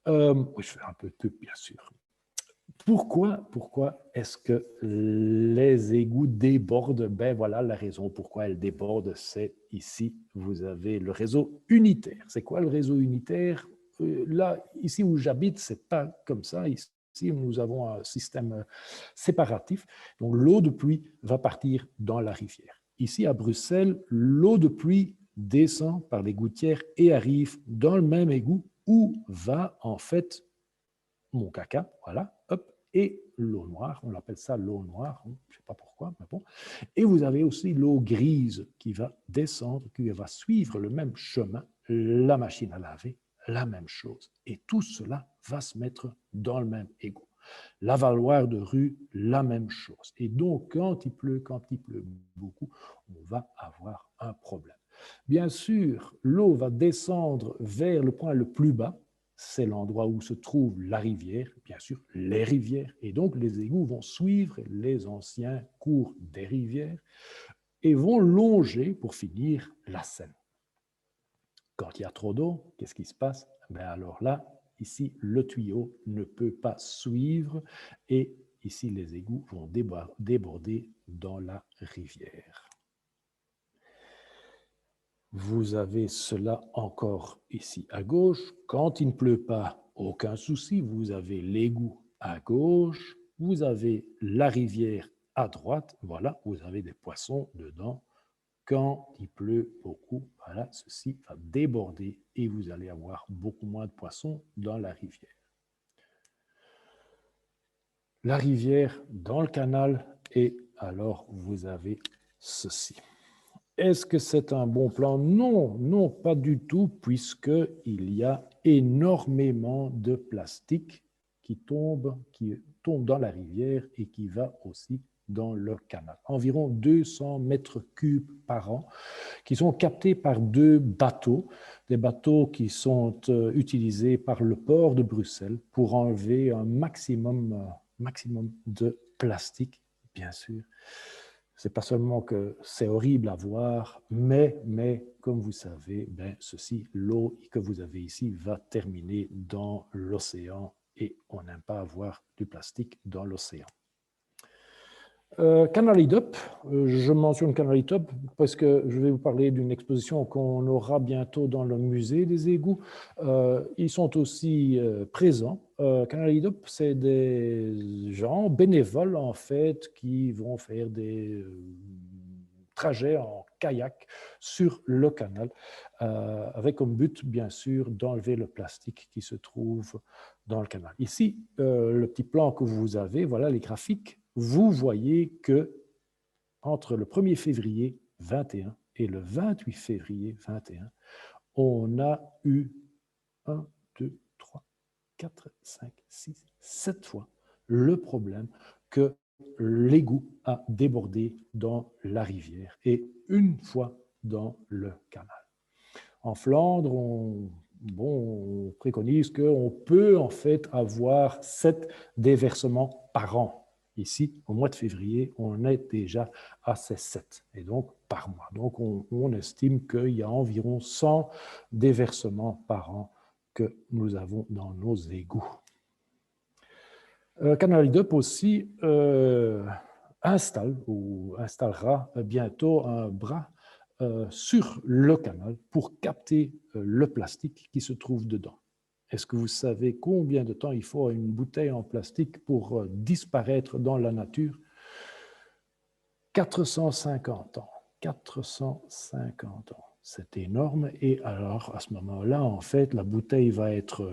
Oui, je fais un peu de pub, bien sûr. Pourquoi est-ce que les égouts débordent? Ben voilà la raison pourquoi elles débordent, c'est ici, vous avez le réseau unitaire. C'est quoi le réseau unitaire? Là, ici où j'habite, c'est pas comme ça. Ici, nous avons un système séparatif. Donc, l'eau de pluie va partir dans la rivière. Ici, à Bruxelles, l'eau de pluie descend par les gouttières et arrive dans le même égout où va en fait mon caca, voilà, hop, et l'eau noire, on appelle ça l'eau noire, je ne sais pas pourquoi, mais bon. Et vous avez aussi l'eau grise qui va descendre, qui va suivre le même chemin, la machine à laver, la même chose. Et tout cela va se mettre dans le même égout. L'avaloir de rue, la même chose. Et donc, quand il pleut beaucoup, on va avoir un problème. Bien sûr, l'eau va descendre vers le point le plus bas, c'est l'endroit où se trouve la rivière, bien sûr, les rivières, et donc les égouts vont suivre les anciens cours des rivières et vont longer, pour finir, la Seine. Quand il y a trop d'eau, qu'est-ce qui se passe? Ben alors là, ici, le tuyau ne peut pas suivre et ici, les égouts vont déborder dans la rivière. Vous avez cela encore ici à gauche. Quand il ne pleut pas, aucun souci, vous avez l'égout à gauche, vous avez la rivière à droite, voilà, vous avez des poissons dedans. Quand il pleut beaucoup, voilà, ceci va déborder et vous allez avoir beaucoup moins de poissons dans la rivière. La rivière dans le canal et alors vous avez ceci. Est-ce que c'est un bon plan? Non, non, pas du tout, puisqu'il y a énormément de plastique qui tombe dans la rivière et qui va aussi dans le canal. Environ 200 mètres cubes par an qui sont captés par 2 bateaux, des bateaux qui sont utilisés par le port de Bruxelles pour enlever un maximum de plastique, bien sûr. C'est pas seulement que c'est horrible à voir, mais comme vous savez, l'eau que vous avez ici va terminer dans l'océan et on n'aime pas avoir du plastique dans l'océan. Canalidop, je mentionne Canalidop parce que je vais vous parler d'une exposition qu'on aura bientôt dans le musée des égouts. Ils sont aussi présents. Canalidop, c'est des gens bénévoles en fait qui vont faire des trajets en kayak sur le canal avec comme but bien sûr d'enlever le plastique qui se trouve dans le canal. Ici, le petit plan que vous avez, voilà les graphiques. Vous voyez que entre le 1er février 21 et le 28 février 21, on a eu 1, 2, 3, 4, 5, 6, 7 fois le problème que l'égout a débordé dans la rivière et une fois dans le canal. En Flandre, on préconise qu'on peut en fait avoir 7 déversements par an. Ici, au mois de février, on est déjà à ces 7, et donc par mois. Donc, on estime qu'il y a environ 100 déversements par an que nous avons dans nos égouts. Canalidop aussi installera bientôt un bras sur le canal pour capter le plastique qui se trouve dedans. Est-ce que vous savez combien de temps il faut à une bouteille en plastique pour disparaître dans la nature? 450 ans. 450 ans. C'est énorme. Et alors, à ce moment-là, en fait, la bouteille va être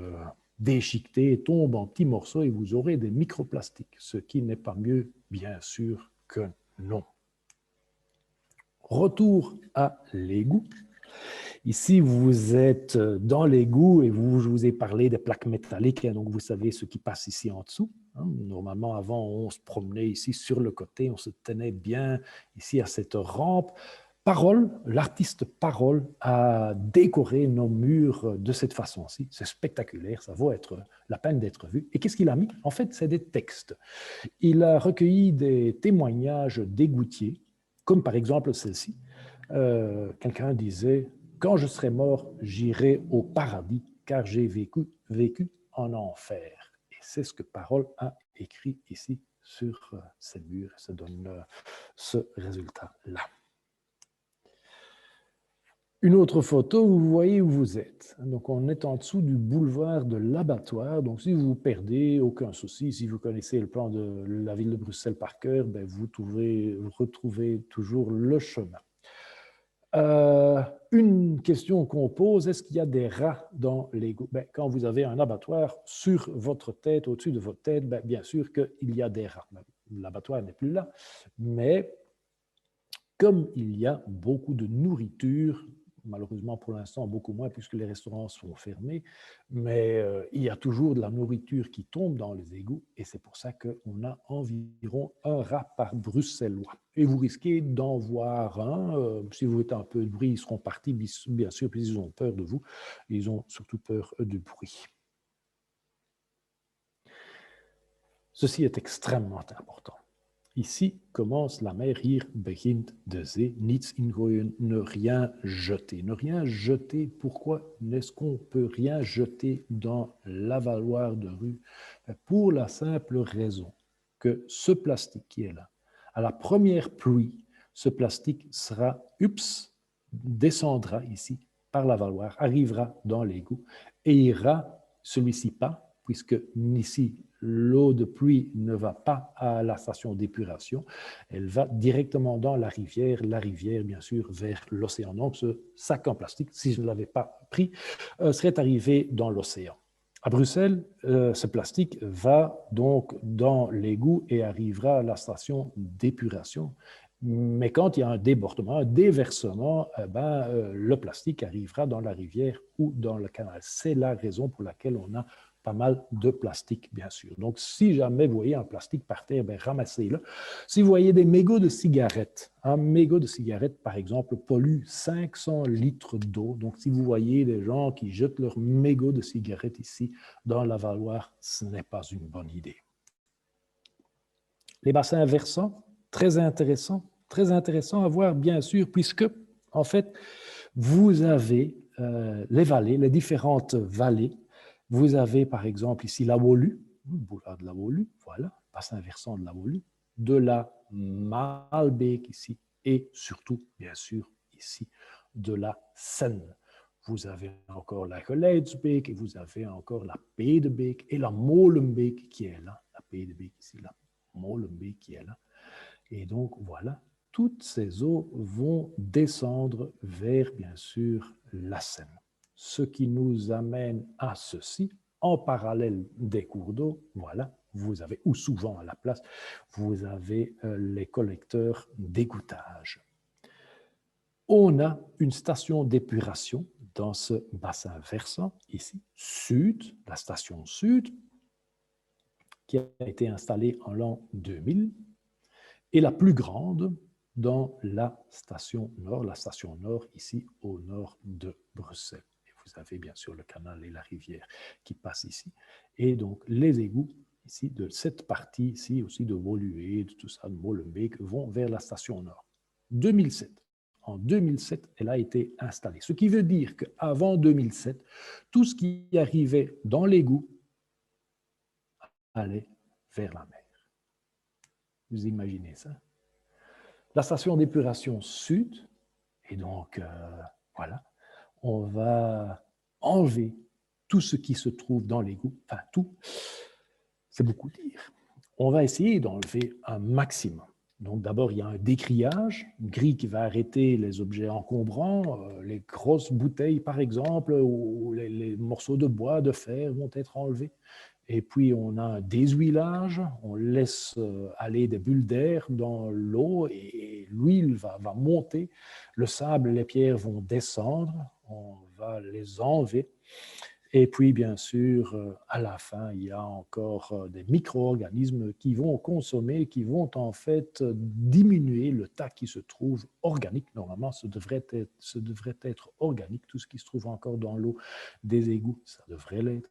déchiquetée, tombe en petits morceaux et vous aurez des microplastiques, ce qui n'est pas mieux, bien sûr que non. Retour à l'égout. Ici, vous êtes dans l'égout et je vous ai parlé des plaques métalliques, hein, donc vous savez ce qui passe ici en dessous. Hein. Normalement, avant, on se promenait ici sur le côté, on se tenait bien ici à cette rampe. Parole, l'artiste Parole a décoré nos murs de cette façon-ci. C'est spectaculaire, ça vaut la peine d'être vu. Et qu'est-ce qu'il a mis? En fait, c'est des textes. Il a recueilli des témoignages d'égoutiers, comme par exemple celle-ci. Quelqu'un disait « Quand je serai mort, j'irai au paradis, car j'ai vécu en enfer. » Et c'est ce que Parole a écrit ici sur ces murs. Ça donne ce résultat-là. Une autre photo, vous voyez où vous êtes. Donc, on est en dessous du boulevard de l'Abattoir. Donc, si vous vous perdez, aucun souci. Si vous connaissez le plan de la ville de Bruxelles par cœur, ben, vous retrouvez toujours le chemin. Une question qu'on pose, est-ce qu'il y a des rats dans l'égout? Ben, quand vous avez un abattoir sur votre tête, au-dessus de votre tête, ben, bien sûr qu'il y a des rats. L'abattoir n'est plus là, mais comme il y a beaucoup de nourriture, malheureusement pour l'instant beaucoup moins puisque les restaurants sont fermés, mais il y a toujours de la nourriture qui tombe dans les égouts et c'est pour ça qu'on a environ un rat par Bruxellois. Et vous risquez d'en voir un. Si vous faites un peu de bruit, ils seront partis, bien sûr, puis ils ont peur de vous. Ils ont surtout peur du bruit. Ceci est extrêmement important. Ici commence la mer, hier begint de zee, niets ingooien, ne rien jeter. Ne rien jeter, pourquoi est-ce qu'on ne peut rien jeter dans l'avaloir de rue? Pour la simple raison que ce plastique qui est là, à la première pluie, ce plastique descendra ici par l'avaloir, arrivera dans l'égout et ira, celui-ci pas, puisque ici, l'eau de pluie ne va pas à la station d'épuration, elle va directement dans la rivière, bien sûr, vers l'océan. Donc, ce sac en plastique, si je ne l'avais pas pris, serait arrivé dans l'océan. À Bruxelles, ce plastique va donc dans l'égout et arrivera à la station d'épuration. Mais quand il y a un débordement, un déversement, le plastique arrivera dans la rivière ou dans le canal. C'est la raison pour laquelle on a pas mal de plastique, bien sûr. Donc, si jamais vous voyez un plastique par terre, ramassez-le. Si vous voyez des mégots de cigarettes, un mégot de cigarette, par exemple, pollue 500 litres d'eau. Donc, si vous voyez des gens qui jettent leurs mégots de cigarettes ici dans l'avaloir, ce n'est pas une bonne idée. Les bassins versants, très intéressant à voir, bien sûr, puisque, en fait, vous avez les vallées, les différentes vallées. Vous avez, par exemple, ici la Wolu, boulevard de la Wolu, voilà, bassin versant de la Wolu, de la Maalbeek ici, et surtout, bien sûr, ici, de la Seine. Vous avez encore la Geleidsbeek, et vous avez encore la Pedebeek et la Molenbeek qui est là, la Pedebeek ici, la Molenbeek qui est là. Et donc, voilà, toutes ces eaux vont descendre vers, bien sûr, la Seine. Ce qui nous amène à ceci, en parallèle des cours d'eau, voilà, vous avez, ou souvent à la place, vous avez les collecteurs d'égouttage. On a une station d'épuration dans ce bassin versant, ici, sud, la station sud, qui a été installée en l'an 2000, et la plus grande dans la station nord ici au nord de Bruxelles. Et vous avez bien sûr le canal et la rivière qui passent ici. Et donc les égouts ici de cette partie ici aussi de Woluwe, de tout ça, de Molenbeek, vont vers la station nord. 2007. En 2007, elle a été installée. Ce qui veut dire qu'avant 2007, tout ce qui arrivait dans l'égout allait vers la mer. Vous imaginez ça? La station d'épuration sud, et donc, voilà, on va enlever tout ce qui se trouve dans l'égout, enfin tout, c'est beaucoup dire. On va essayer d'enlever un maximum. Donc d'abord, il y a un décriage, une grille qui va arrêter les objets encombrants, les grosses bouteilles par exemple, ou les morceaux de bois, de fer vont être enlevés. Et puis, on a un déshuilage, on laisse aller des bulles d'air dans l'eau et l'huile va monter, le sable et les pierres vont descendre, on va les enlever. Et puis, bien sûr, à la fin, il y a encore des micro-organismes qui vont consommer, qui vont en fait diminuer le tas qui se trouve organique. Normalement, ce devrait être organique. Tout ce qui se trouve encore dans l'eau des égouts, ça devrait l'être.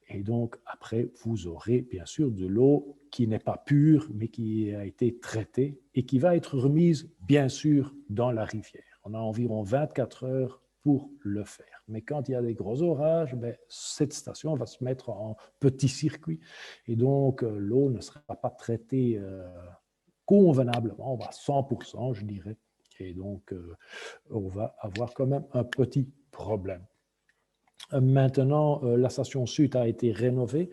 Et donc, après, vous aurez bien sûr de l'eau qui n'est pas pure, mais qui a été traitée et qui va être remise, bien sûr, dans la rivière. On a environ 24 heures pour le faire. Mais quand il y a des gros orages, cette station va se mettre en petit circuit et donc l'eau ne sera pas traitée convenablement, à 100%, je dirais. Et donc, on va avoir quand même un petit problème. Maintenant, la station sud a été rénovée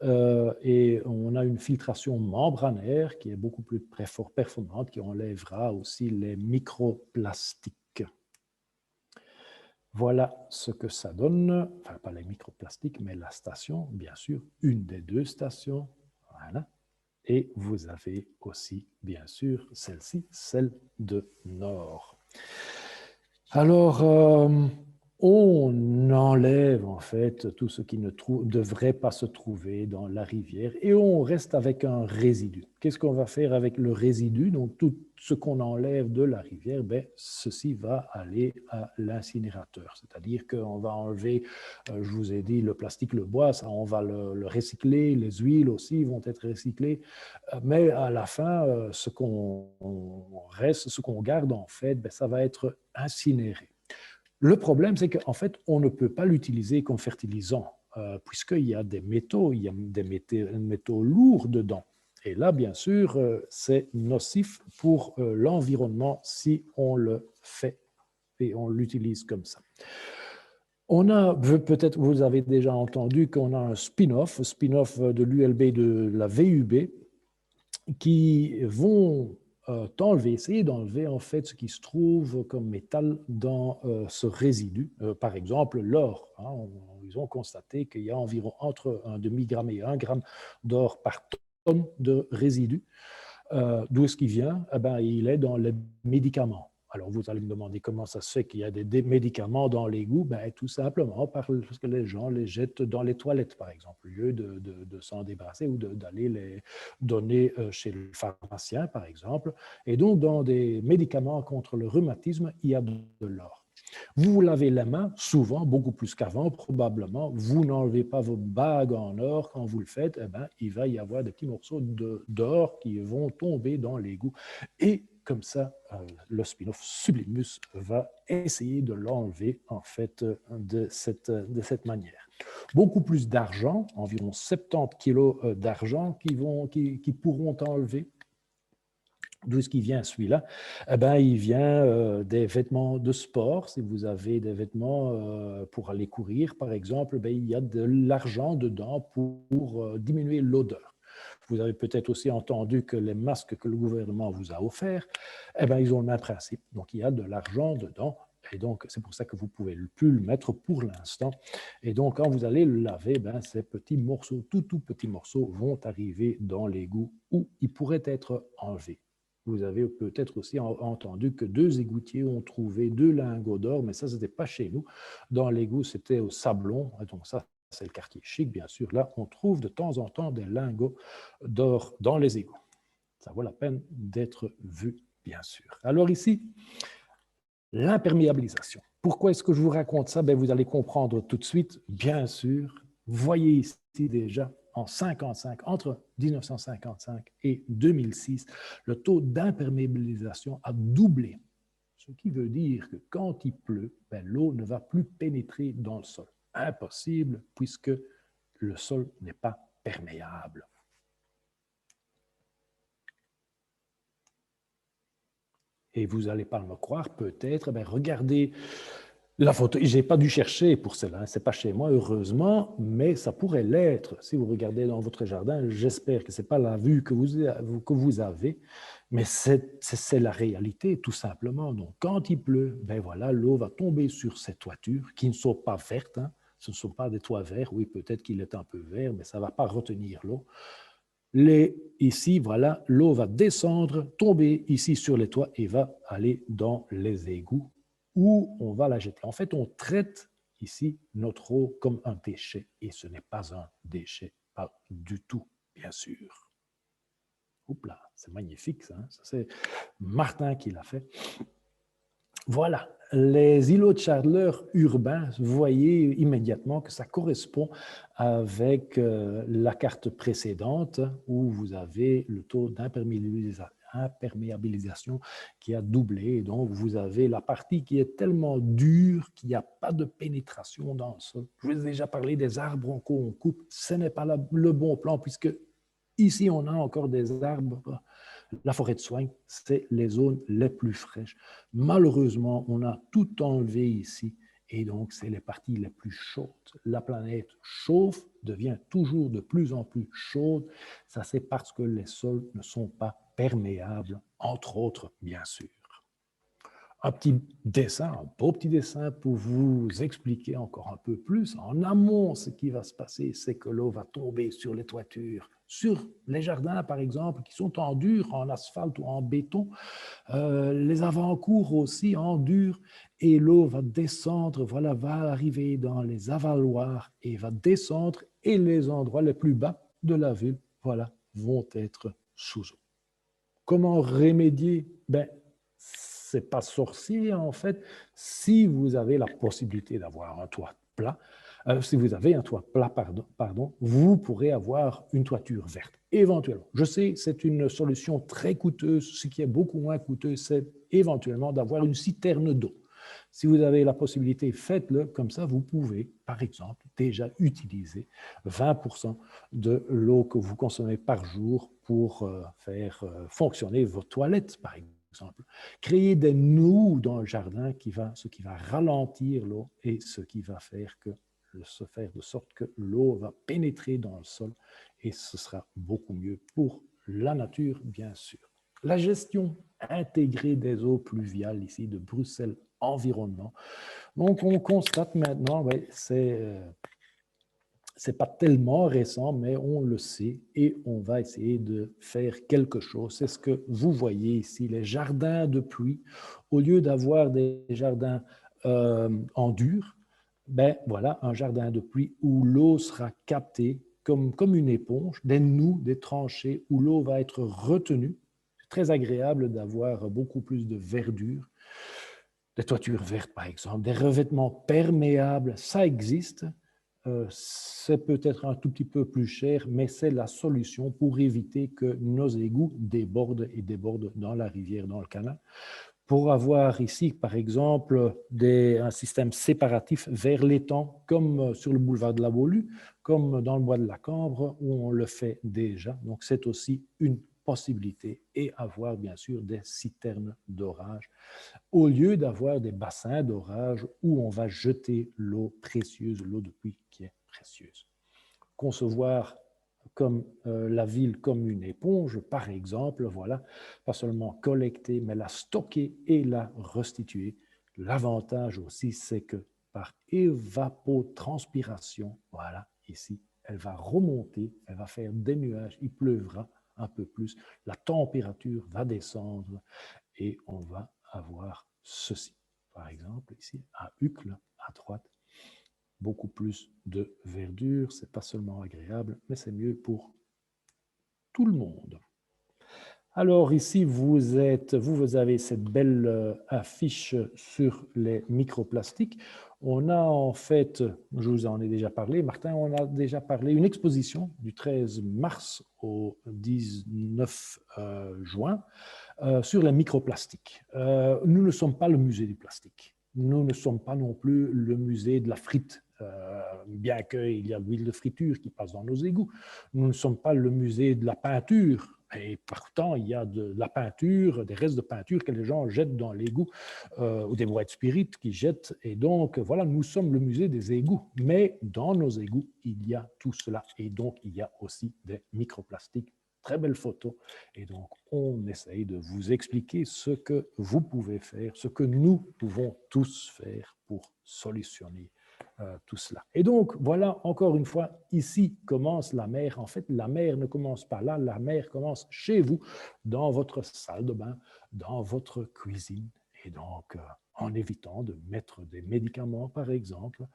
et on a une filtration membranaire qui est beaucoup plus performante, qui enlèvera aussi les microplastiques. Voilà ce que ça donne, enfin pas les microplastiques, mais la station, bien sûr, une des deux stations. Voilà. Et vous avez aussi, bien sûr, celle-ci, celle de Nord. Alors, on enlève en fait tout ce qui ne devrait pas se trouver dans la rivière et on reste avec un résidu. Qu'est-ce qu'on va faire avec le résidu? Donc, tout ce qu'on enlève de la rivière, ceci va aller à l'incinérateur. C'est-à-dire qu'on va enlever, je vous ai dit, le plastique, le bois, ça, on va le recycler, les huiles aussi vont être recyclées. Mais à la fin, ce qu'on garde en fait, ça va être incinéré. Le problème, c'est qu'en fait, on ne peut pas l'utiliser comme fertilisant, puisqu'il y a des métaux, il y a des métaux lourds dedans. Et là, bien sûr, c'est nocif pour l'environnement si on le fait et on l'utilise comme ça. On a, peut-être vous avez déjà entendu qu'on a un spin-off de l'ULB de la VUB, qui vont essayer d'enlever en fait ce qui se trouve comme métal dans ce résidu. Par exemple, l'or. Ils ont constaté qu'il y a environ entre un demi-gramme et 1 gramme d'or par tonne de résidu. D'où est-ce qu'il vient? Il est dans les médicaments. Alors, vous allez me demander comment ça se fait qu'il y a des médicaments dans l'égout. Tout simplement parce que les gens les jettent dans les toilettes, par exemple, au lieu de s'en débarrasser ou d'aller les donner chez le pharmacien, par exemple. Et donc, dans des médicaments contre le rhumatisme, il y a de l'or. Vous vous lavez les mains, souvent, beaucoup plus qu'avant, probablement. Vous n'enlevez pas vos bagues en or quand vous le faites. Il va y avoir des petits morceaux d'or qui vont tomber dans l'égout. Et comme ça, le spin-off Sublimus va essayer de l'enlever en fait de cette manière. Beaucoup plus d'argent, environ 70 kilos d'argent qui pourront enlever. D'où est-ce qu'il vient celui-là? Il vient des vêtements de sport. Si vous avez des vêtements pour aller courir, par exemple, il y a de l'argent dedans pour diminuer l'odeur. Vous avez peut-être aussi entendu que les masques que le gouvernement vous a offerts, ils ont le même principe. Donc, il y a de l'argent dedans. Et donc, c'est pour ça que vous ne pouvez plus le mettre pour l'instant. Et donc, quand vous allez le laver, ces petits morceaux, tout petits morceaux, vont arriver dans l'égout où ils pourraient être enlevés. Vous avez peut-être aussi entendu que 2 égoutiers ont trouvé 2 lingots d'or, mais ça, ce n'était pas chez nous. Dans l'égout, c'était au Sablon. Donc ça, c'est le quartier chic, bien sûr. Là, on trouve de temps en temps des lingots d'or dans les égouts. Ça vaut la peine d'être vu, bien sûr. Alors ici, l'imperméabilisation. Pourquoi est-ce que je vous raconte ça? Vous allez comprendre tout de suite, bien sûr. Vous voyez ici déjà, en 55, entre 1955 et 2006, le taux d'imperméabilisation a doublé. Ce qui veut dire que quand il pleut, l'eau ne va plus pénétrer dans le sol. Impossible, puisque le sol n'est pas perméable. Et vous n'allez pas me croire, peut-être, regardez la photo. Je n'ai pas dû chercher pour cela, ce n'est pas chez moi, heureusement, mais ça pourrait l'être. Si vous regardez dans votre jardin, j'espère que ce n'est pas la vue que vous avez, mais c'est la réalité, tout simplement. Donc, quand il pleut, voilà, l'eau va tomber sur ces toitures qui ne sont pas vertes. Ce ne sont pas des toits verts. Oui, peut-être qu'il est un peu vert, mais ça ne va pas retenir l'eau. Ici, voilà, l'eau va descendre, tomber ici sur les toits et va aller dans les égouts ou on va la jeter. En fait, on traite ici notre eau comme un déchet, et ce n'est pas un déchet, pas du tout, bien sûr. Oups là, c'est magnifique ça, hein? Ça c'est Martin qui l'a fait. Voilà, les îlots de chaleur urbains, vous voyez immédiatement que ça correspond avec la carte précédente où vous avez le taux d'imperméabilisation qui a doublé. Et donc, vous avez la partie qui est tellement dure qu'il n'y a pas de pénétration dans le sol. Je vous ai déjà parlé des arbres qu'on coupe. Ce n'est pas le bon plan puisque ici, on a encore des arbres. La forêt de soigne, c'est les zones les plus fraîches. Malheureusement, on a tout enlevé ici et donc c'est les parties les plus chaudes. La planète chauffe, devient toujours de plus en plus chaude. Ça, c'est parce que les sols ne sont pas perméables, entre autres, bien sûr. Un petit dessin, un beau petit dessin pour vous expliquer encore un peu plus. En amont, ce qui va se passer, c'est que l'eau va tomber sur les toitures, sur les jardins, par exemple, qui sont en dur, en asphalte ou en béton, les avant-cours aussi en dur, et l'eau va descendre, voilà, va arriver dans les avaloirs et va descendre, et les endroits les plus bas de la ville, voilà, vont être sous eau. Comment remédier? Ben, c'est pas sorcier en fait. Si vous avez la possibilité d'avoir un toit plat, si vous avez un toit plat, pardon, vous pourrez avoir une toiture verte, éventuellement. Je sais, c'est une solution très coûteuse. Ce qui est beaucoup moins coûteux, c'est éventuellement d'avoir une citerne d'eau. Si vous avez la possibilité, faites-le. Comme ça, vous pouvez, par exemple, déjà utiliser 20% de l'eau que vous consommez par jour pour faire fonctionner vos toilettes, par exemple. Créer des nœuds dans le jardin, ce qui va ralentir l'eau et ce qui va faire se faire de sorte que l'eau va pénétrer dans le sol et ce sera beaucoup mieux pour la nature, bien sûr. La gestion intégrée des eaux pluviales ici de Bruxelles Environnement. Donc, on constate maintenant, ouais, c'est pas tellement récent, mais on le sait et on va essayer de faire quelque chose. C'est ce que vous voyez ici, les jardins de pluie. Au lieu d'avoir des jardins en dur, ben voilà, un jardin de pluie où l'eau sera captée comme une éponge, des nœuds, des tranchées où l'eau va être retenue. C'est très agréable d'avoir beaucoup plus de verdure. Des toitures vertes, par exemple, des revêtements perméables, ça existe. C'est peut-être un tout petit peu plus cher, mais c'est la solution pour éviter que nos égouts débordent et débordent dans la rivière, dans le canal. Pour avoir ici, par exemple, un système séparatif vers l'étang, comme sur le boulevard de la Beaulue, comme dans le bois de la Cambre, où on le fait déjà. Donc, c'est aussi une possibilité et avoir, bien sûr, des citernes d'orage au lieu d'avoir des bassins d'orage où on va jeter l'eau précieuse, l'eau de pluie qui est précieuse. Concevoir comme la ville comme une éponge, par exemple, voilà, pas seulement collecter, mais la stocker et la restituer. L'avantage aussi, c'est que par évapotranspiration, voilà, ici, elle va remonter, elle va faire des nuages, il pleuvra un peu plus, la température va descendre et on va avoir ceci. Par exemple, ici, à Uccle, à droite, beaucoup plus de verdure. Ce n'est pas seulement agréable, mais c'est mieux pour tout le monde. Alors ici, vous avez cette belle affiche sur les microplastiques. On a en fait, je vous en ai déjà parlé, Martin, on a déjà parlé, une exposition du 13 mars au 19 juin sur les microplastiques. Nous ne sommes pas le musée du plastique. Nous ne sommes pas non plus le musée de la frite, bien qu'il y a l'huile de friture qui passe dans nos égouts. Nous ne sommes pas le musée de la peinture. Et pourtant, il y a de la peinture, des restes de peinture que les gens jettent dans l'égout, ou des boîtes spirites qui jettent. Et donc, voilà, nous sommes le musée des égouts. Mais dans nos égouts, il y a tout cela. Et donc, il y a aussi des microplastiques. Très belle photo. Et donc, on essaye de vous expliquer ce que vous pouvez faire, ce que nous pouvons tous faire pour solutionner tout cela. Et donc, voilà, encore une fois, ici commence la mer. En fait, la mer ne commence pas là, la mer commence chez vous, dans votre salle de bain, dans votre cuisine. Et donc, en évitant de mettre des médicaments, par exemple,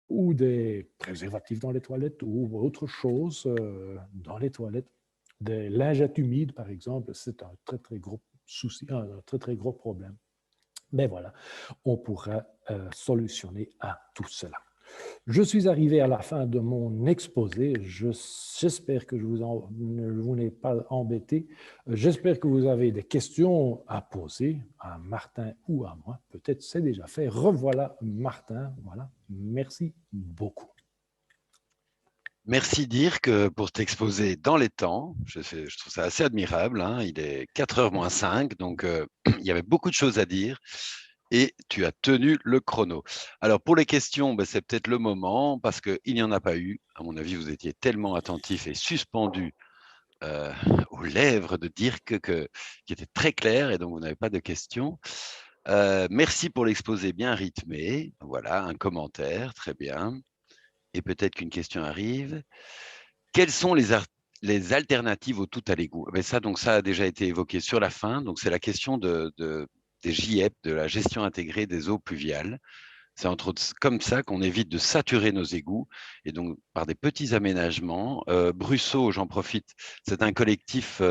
ou des préservatifs dans les toilettes, ou autre chose dans les toilettes. Des lingettes humides, par exemple, c'est un très, très gros souci, un très, très gros problème. Mais voilà, on pourra solutionner à tout cela. Je suis arrivé à la fin de mon exposé. J'espère que je vous n'ai pas embêté. J'espère que vous avez des questions à poser à Martin ou à moi. Peut-être c'est déjà fait. Revoilà Martin. Voilà. Merci beaucoup. Merci Dirk pour t'exposer dans les temps. Je trouve ça assez admirable, hein. Il est 4h moins 5, donc il y avait beaucoup de choses à dire et tu as tenu le chrono. Alors pour les questions, ben, c'est peut-être le moment parce qu'il n'y en a pas eu. À mon avis, vous étiez tellement attentif et suspendu euh, aux lèvres de Dirk qui était très clair et donc vous n'avez pas de questions. Merci pour l'exposé bien rythmé. Voilà, un commentaire, très bien. Et peut-être qu'une question arrive. Quelles sont les alternatives au tout à l'égout? Ben ça, donc, ça a déjà été évoqué sur la fin. Donc, c'est la question des JEP, de la gestion intégrée des eaux pluviales. C'est entre autres comme ça qu'on évite de saturer nos égouts et donc par des petits aménagements. Brusseau, j'en profite, c'est un collectif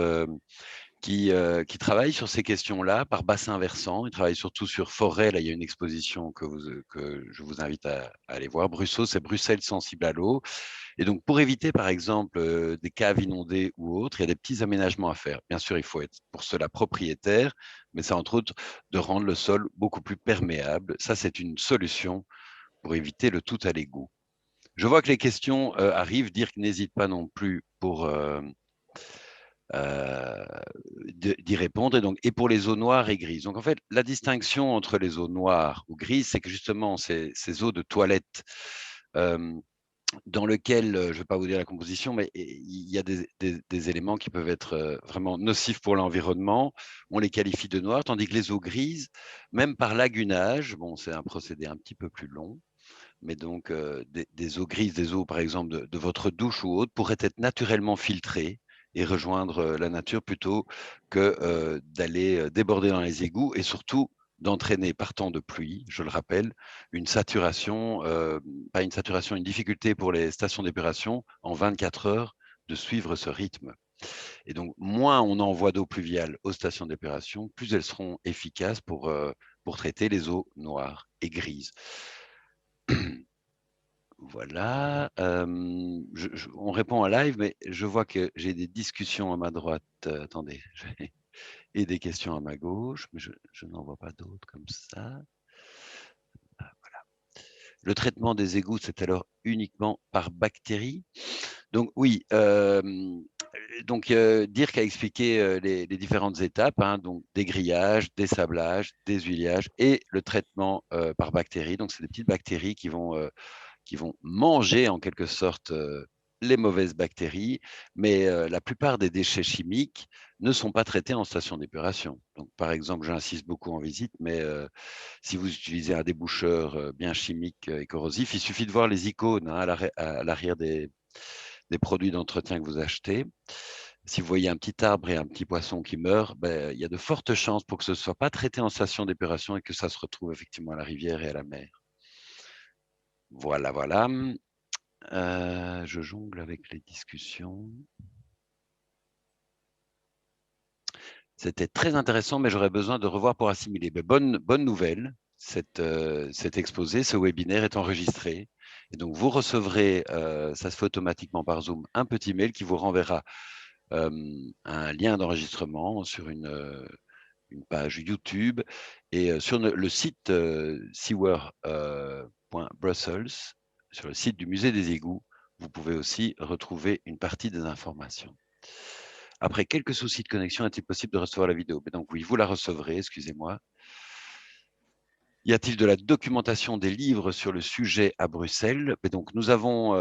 qui travaille sur ces questions-là par bassin versant. Il travaille surtout sur forêt. Là, il y a une exposition que je vous invite à aller voir. Brusseau, c'est Bruxelles sensible à l'eau. Et donc, pour éviter, par exemple, des caves inondées ou autres, il y a des petits aménagements à faire. Bien sûr, il faut être pour cela propriétaire, mais c'est entre autres de rendre le sol beaucoup plus perméable. Ça, c'est une solution pour éviter le tout à l'égout. Je vois que les questions arrivent. Dirk n'hésite pas non plus pour d'y répondre. Et pour les eaux noires et grises. Donc, en fait, la distinction entre les eaux noires ou grises, c'est que justement, ces eaux de toilette euh, dans lequel, je ne vais pas vous dire la composition, mais il y a des éléments qui peuvent être vraiment nocifs pour l'environnement. On les qualifie de noirs, tandis que les eaux grises, même par lagunage, bon, c'est un procédé un petit peu plus long, mais donc des eaux grises, des eaux par exemple de votre douche ou autre, pourraient être naturellement filtrées et rejoindre la nature plutôt que d'aller déborder dans les égouts et surtout d'entraîner par temps de pluie, je le rappelle, une saturation, pas une saturation, une difficulté pour les stations d'épuration en 24 heures de suivre ce rythme. Et donc, moins on envoie d'eau pluviale aux stations d'épuration, plus elles seront efficaces pour traiter les eaux noires et grises. Voilà. On répond en live, mais je vois que j'ai des discussions à ma droite. Attendez, et des questions à ma gauche, mais je n'en vois pas d'autres comme ça. Ah, voilà. Le traitement des égouts, c'est alors uniquement par bactéries. Donc oui, Dirk a expliqué les différentes étapes, hein, donc des grillages, des sablages, des huillages et le traitement par bactéries. Donc c'est des petites bactéries qui vont manger en quelque sorte les mauvaises bactéries, mais la plupart des déchets chimiques ne sont pas traités en station d'épuration. Donc, par exemple, j'insiste beaucoup en visite, mais si vous utilisez un déboucheur bien chimique et corrosif, il suffit de voir les icônes, hein, à l'arrière des produits d'entretien que vous achetez. Si vous voyez un petit arbre et un petit poisson qui meurt, ben, il y a de fortes chances pour que ce ne soit pas traité en station d'épuration et que ça se retrouve effectivement à la rivière et à la mer. Voilà, voilà. Je jongle avec les discussions. C'était très intéressant, mais j'aurais besoin de revoir pour assimiler. Mais bonne nouvelle, cet exposé, ce webinaire est enregistré. Et donc, vous recevrez, ça se fait automatiquement par Zoom, un petit mail qui vous renverra un lien d'enregistrement sur une page YouTube et sur le site sewer.brussels, sur le site du musée des égouts, vous pouvez aussi retrouver une partie des informations. Après quelques soucis de connexion, est-il possible de recevoir la vidéo? Mais donc oui, vous la recevrez, excusez-moi. Y a-t-il de la documentation des livres sur le sujet à Bruxelles? Mais donc nous avons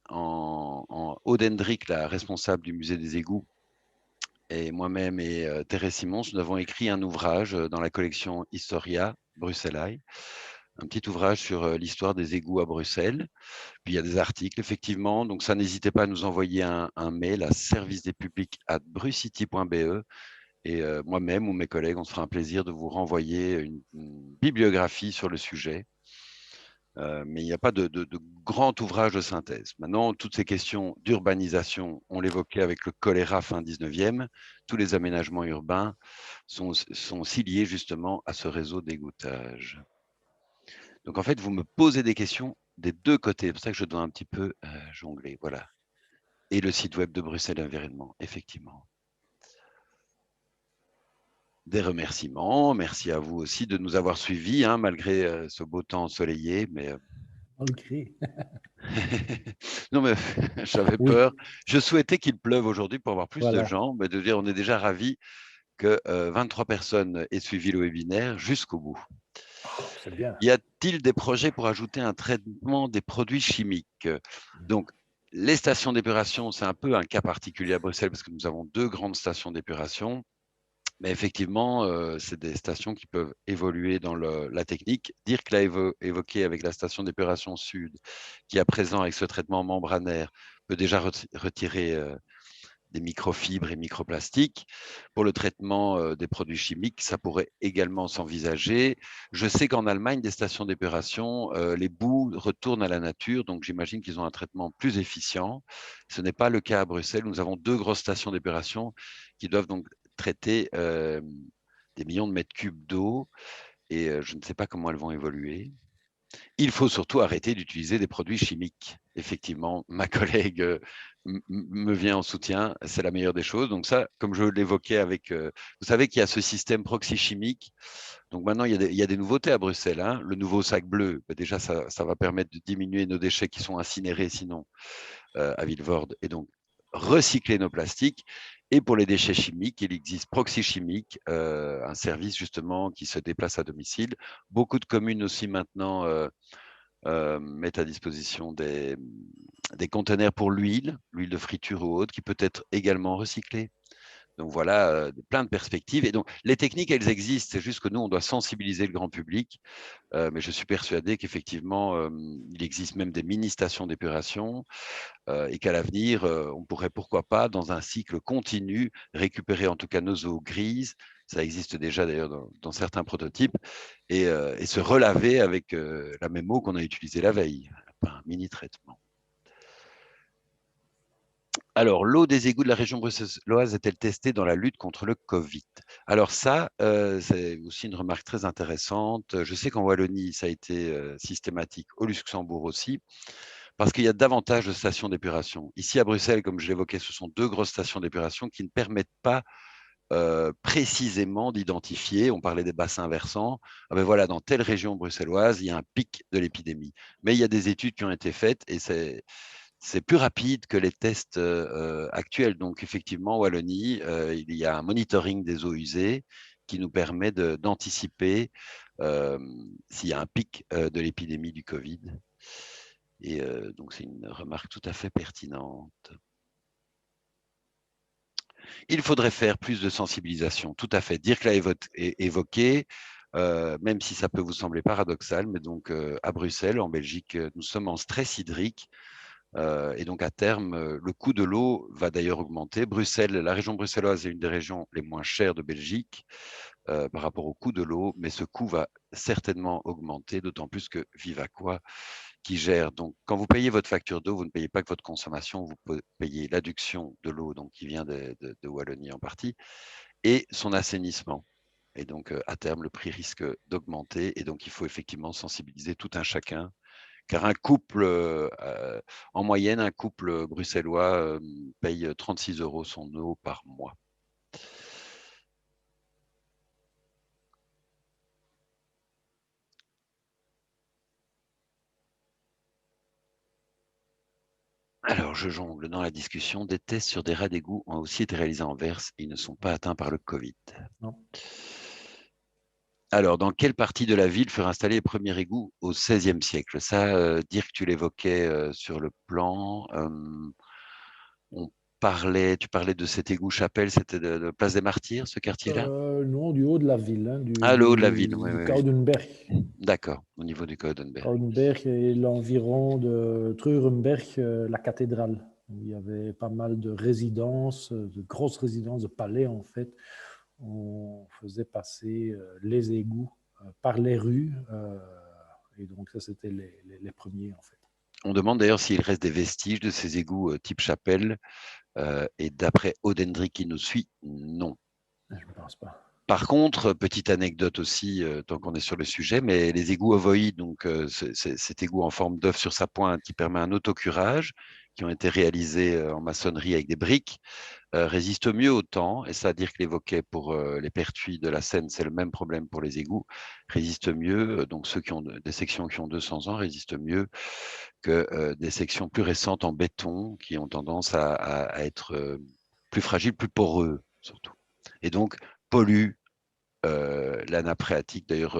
Aude Hendrick, la responsable du musée des égouts, et moi-même et Thérèse Simons, nous avons écrit un ouvrage dans la collection Historia Bruxellae, un petit ouvrage sur l'histoire des égouts à Bruxelles. Puis il y a des articles, effectivement. Donc ça, n'hésitez pas à nous envoyer un mail à servicedespublics@brucity.be Et moi-même ou mes collègues, on se fera un plaisir de vous renvoyer une bibliographie sur le sujet. Mais il n'y a pas de grand ouvrage de synthèse. Maintenant, toutes ces questions d'urbanisation, on l'évoquait avec le choléra fin 19e, tous les aménagements urbains sont aussi liés justement à ce réseau d'égouttage. Donc en fait, vous me posez des questions des deux côtés, c'est pour ça que je dois un petit peu jongler. Voilà. Et le site web de Bruxelles Environnement, effectivement. Des remerciements, merci à vous aussi de nous avoir suivis, hein, malgré ce beau temps ensoleillé, mais Malgré. non, mais j'avais Oui, peur. Je souhaitais qu'il pleuve aujourd'hui pour avoir plus de voilà. gens, mais de dire on est déjà ravis que 23 personnes aient suivi le webinaire jusqu'au bout. Oh, c'est bien. Y a-t-il des projets pour ajouter un traitement des produits chimiques? Donc, les stations d'épuration, c'est un peu un cas particulier à Bruxelles parce que nous avons 2 grandes stations d'épuration. Mais effectivement, c'est des stations qui peuvent évoluer dans la technique. Dirk l'a évoqué avec la station d'épuration sud, qui à présent, avec ce traitement membranaire, peut déjà retirer des microfibres et microplastiques. Pour le traitement des produits chimiques, ça pourrait également s'envisager. Je sais qu'en Allemagne, des stations d'épuration, les boues retournent à la nature, donc j'imagine qu'ils ont un traitement plus efficient. Ce n'est pas le cas à Bruxelles. Nous avons 2 grosses stations d'épuration qui doivent donc traiter des millions de mètres cubes d'eau et je ne sais pas comment elles vont évoluer. Il faut surtout arrêter d'utiliser des produits chimiques. Effectivement, ma collègue me vient en soutien, c'est la meilleure des choses. Donc ça, comme je l'évoquais avec, vous savez qu'il y a ce système proxy chimique. Donc maintenant, il y a des nouveautés à Bruxelles, hein. Le nouveau sac bleu, bah déjà, ça va permettre de diminuer nos déchets qui sont incinérés sinon à Vilvoorde et donc recycler nos plastiques. Et pour les déchets chimiques, il existe Proxy Chimique, un service justement qui se déplace à domicile. Beaucoup de communes aussi maintenant mettent à disposition des conteneurs pour l'huile de friture ou autre, qui peut être également recyclée. Donc voilà, plein de perspectives. Et donc les techniques, elles existent. C'est juste que nous, on doit sensibiliser le grand public. Mais je suis persuadé qu'effectivement, il existe même des mini-stations d'épuration et qu'à l'avenir, on pourrait pourquoi pas, dans un cycle continu, récupérer en tout cas nos eaux grises. Ça existe déjà d'ailleurs dans certains prototypes et se relaver avec la même eau qu'on a utilisée la veille, un mini-traitement. Alors, l'eau des égouts de la région bruxelloise est-elle testée dans la lutte contre le Covid? Alors ça, c'est aussi une remarque très intéressante. Je sais qu'en Wallonie, ça a été systématique, au Luxembourg aussi, parce qu'il y a davantage de stations d'épuration. Ici à Bruxelles, comme je l'évoquais, ce sont 2 grosses stations d'épuration qui ne permettent pas précisément d'identifier, on parlait des bassins versants, ah ben voilà, dans telle région bruxelloise, il y a un pic de l'épidémie. Mais il y a des études qui ont été faites et c'est plus rapide que les tests actuels. Donc, effectivement, en Wallonie, il y a un monitoring des eaux usées qui nous permet d'anticiper s'il y a un pic de l'épidémie du Covid. Et donc, c'est une remarque tout à fait pertinente. Il faudrait faire plus de sensibilisation, tout à fait. Dirk l'a évoqué, même si ça peut vous sembler paradoxal, mais donc à Bruxelles, en Belgique, nous sommes en stress hydrique. Et donc, à terme, le coût de l'eau va d'ailleurs augmenter. Bruxelles, la région bruxelloise est une des régions les moins chères de Belgique par rapport au coût de l'eau, mais ce coût va certainement augmenter, d'autant plus que Vivaqua qui gère. Donc, quand vous payez votre facture d'eau, vous ne payez pas que votre consommation, vous payez l'adduction de l'eau, donc qui vient de Wallonie en partie, et son assainissement. Et donc, à terme, le prix risque d'augmenter. Et donc, il faut effectivement sensibiliser tout un chacun car un couple, en moyenne, un couple bruxellois paye 36 € son eau par mois. Alors, je jongle dans la discussion. Des tests sur des rats d'égout ont aussi été réalisés en Verse et ils ne sont pas atteints par le Covid. Non. Alors, dans quelle partie de la ville furent installés les premiers égouts au XVIe siècle? Ça, dire que tu l'évoquais sur le plan. On tu parlais de cet égout chapelle, c'était de Place des Martyrs, ce quartier-là? Non, du haut de la ville, hein, Ah, le haut de la ville, oui, du oui, oui. Koudenberg. D'accord, au niveau du Codenberg. Koudenberg et l'environ de Treurenberg, la cathédrale, où il y avait pas mal de résidences, de grosses résidences, de palais en fait, on faisait passer les égouts par les rues. Et donc, ça, c'était les premiers, en fait. On demande d'ailleurs s'il reste des vestiges de ces égouts type chapelle. Et d'après Odendrick qui nous suit, non. Je ne pense pas. Par contre, petite anecdote aussi, tant qu'on est sur le sujet, mais les égouts ovoïdes, donc cet égout en forme d'œuf sur sa pointe qui permet un autocurage, qui ont été réalisés en maçonnerie avec des briques, résistent mieux au temps, et ça à dire que l'évoquait pour les pertuis de la Seine, c'est le même problème pour les égouts, résistent mieux, donc ceux qui ont des sections qui ont 200 ans résistent mieux que des sections plus récentes en béton qui ont tendance à être plus fragiles, plus poreux surtout. Et donc polluent la nappe phréatique. D'ailleurs,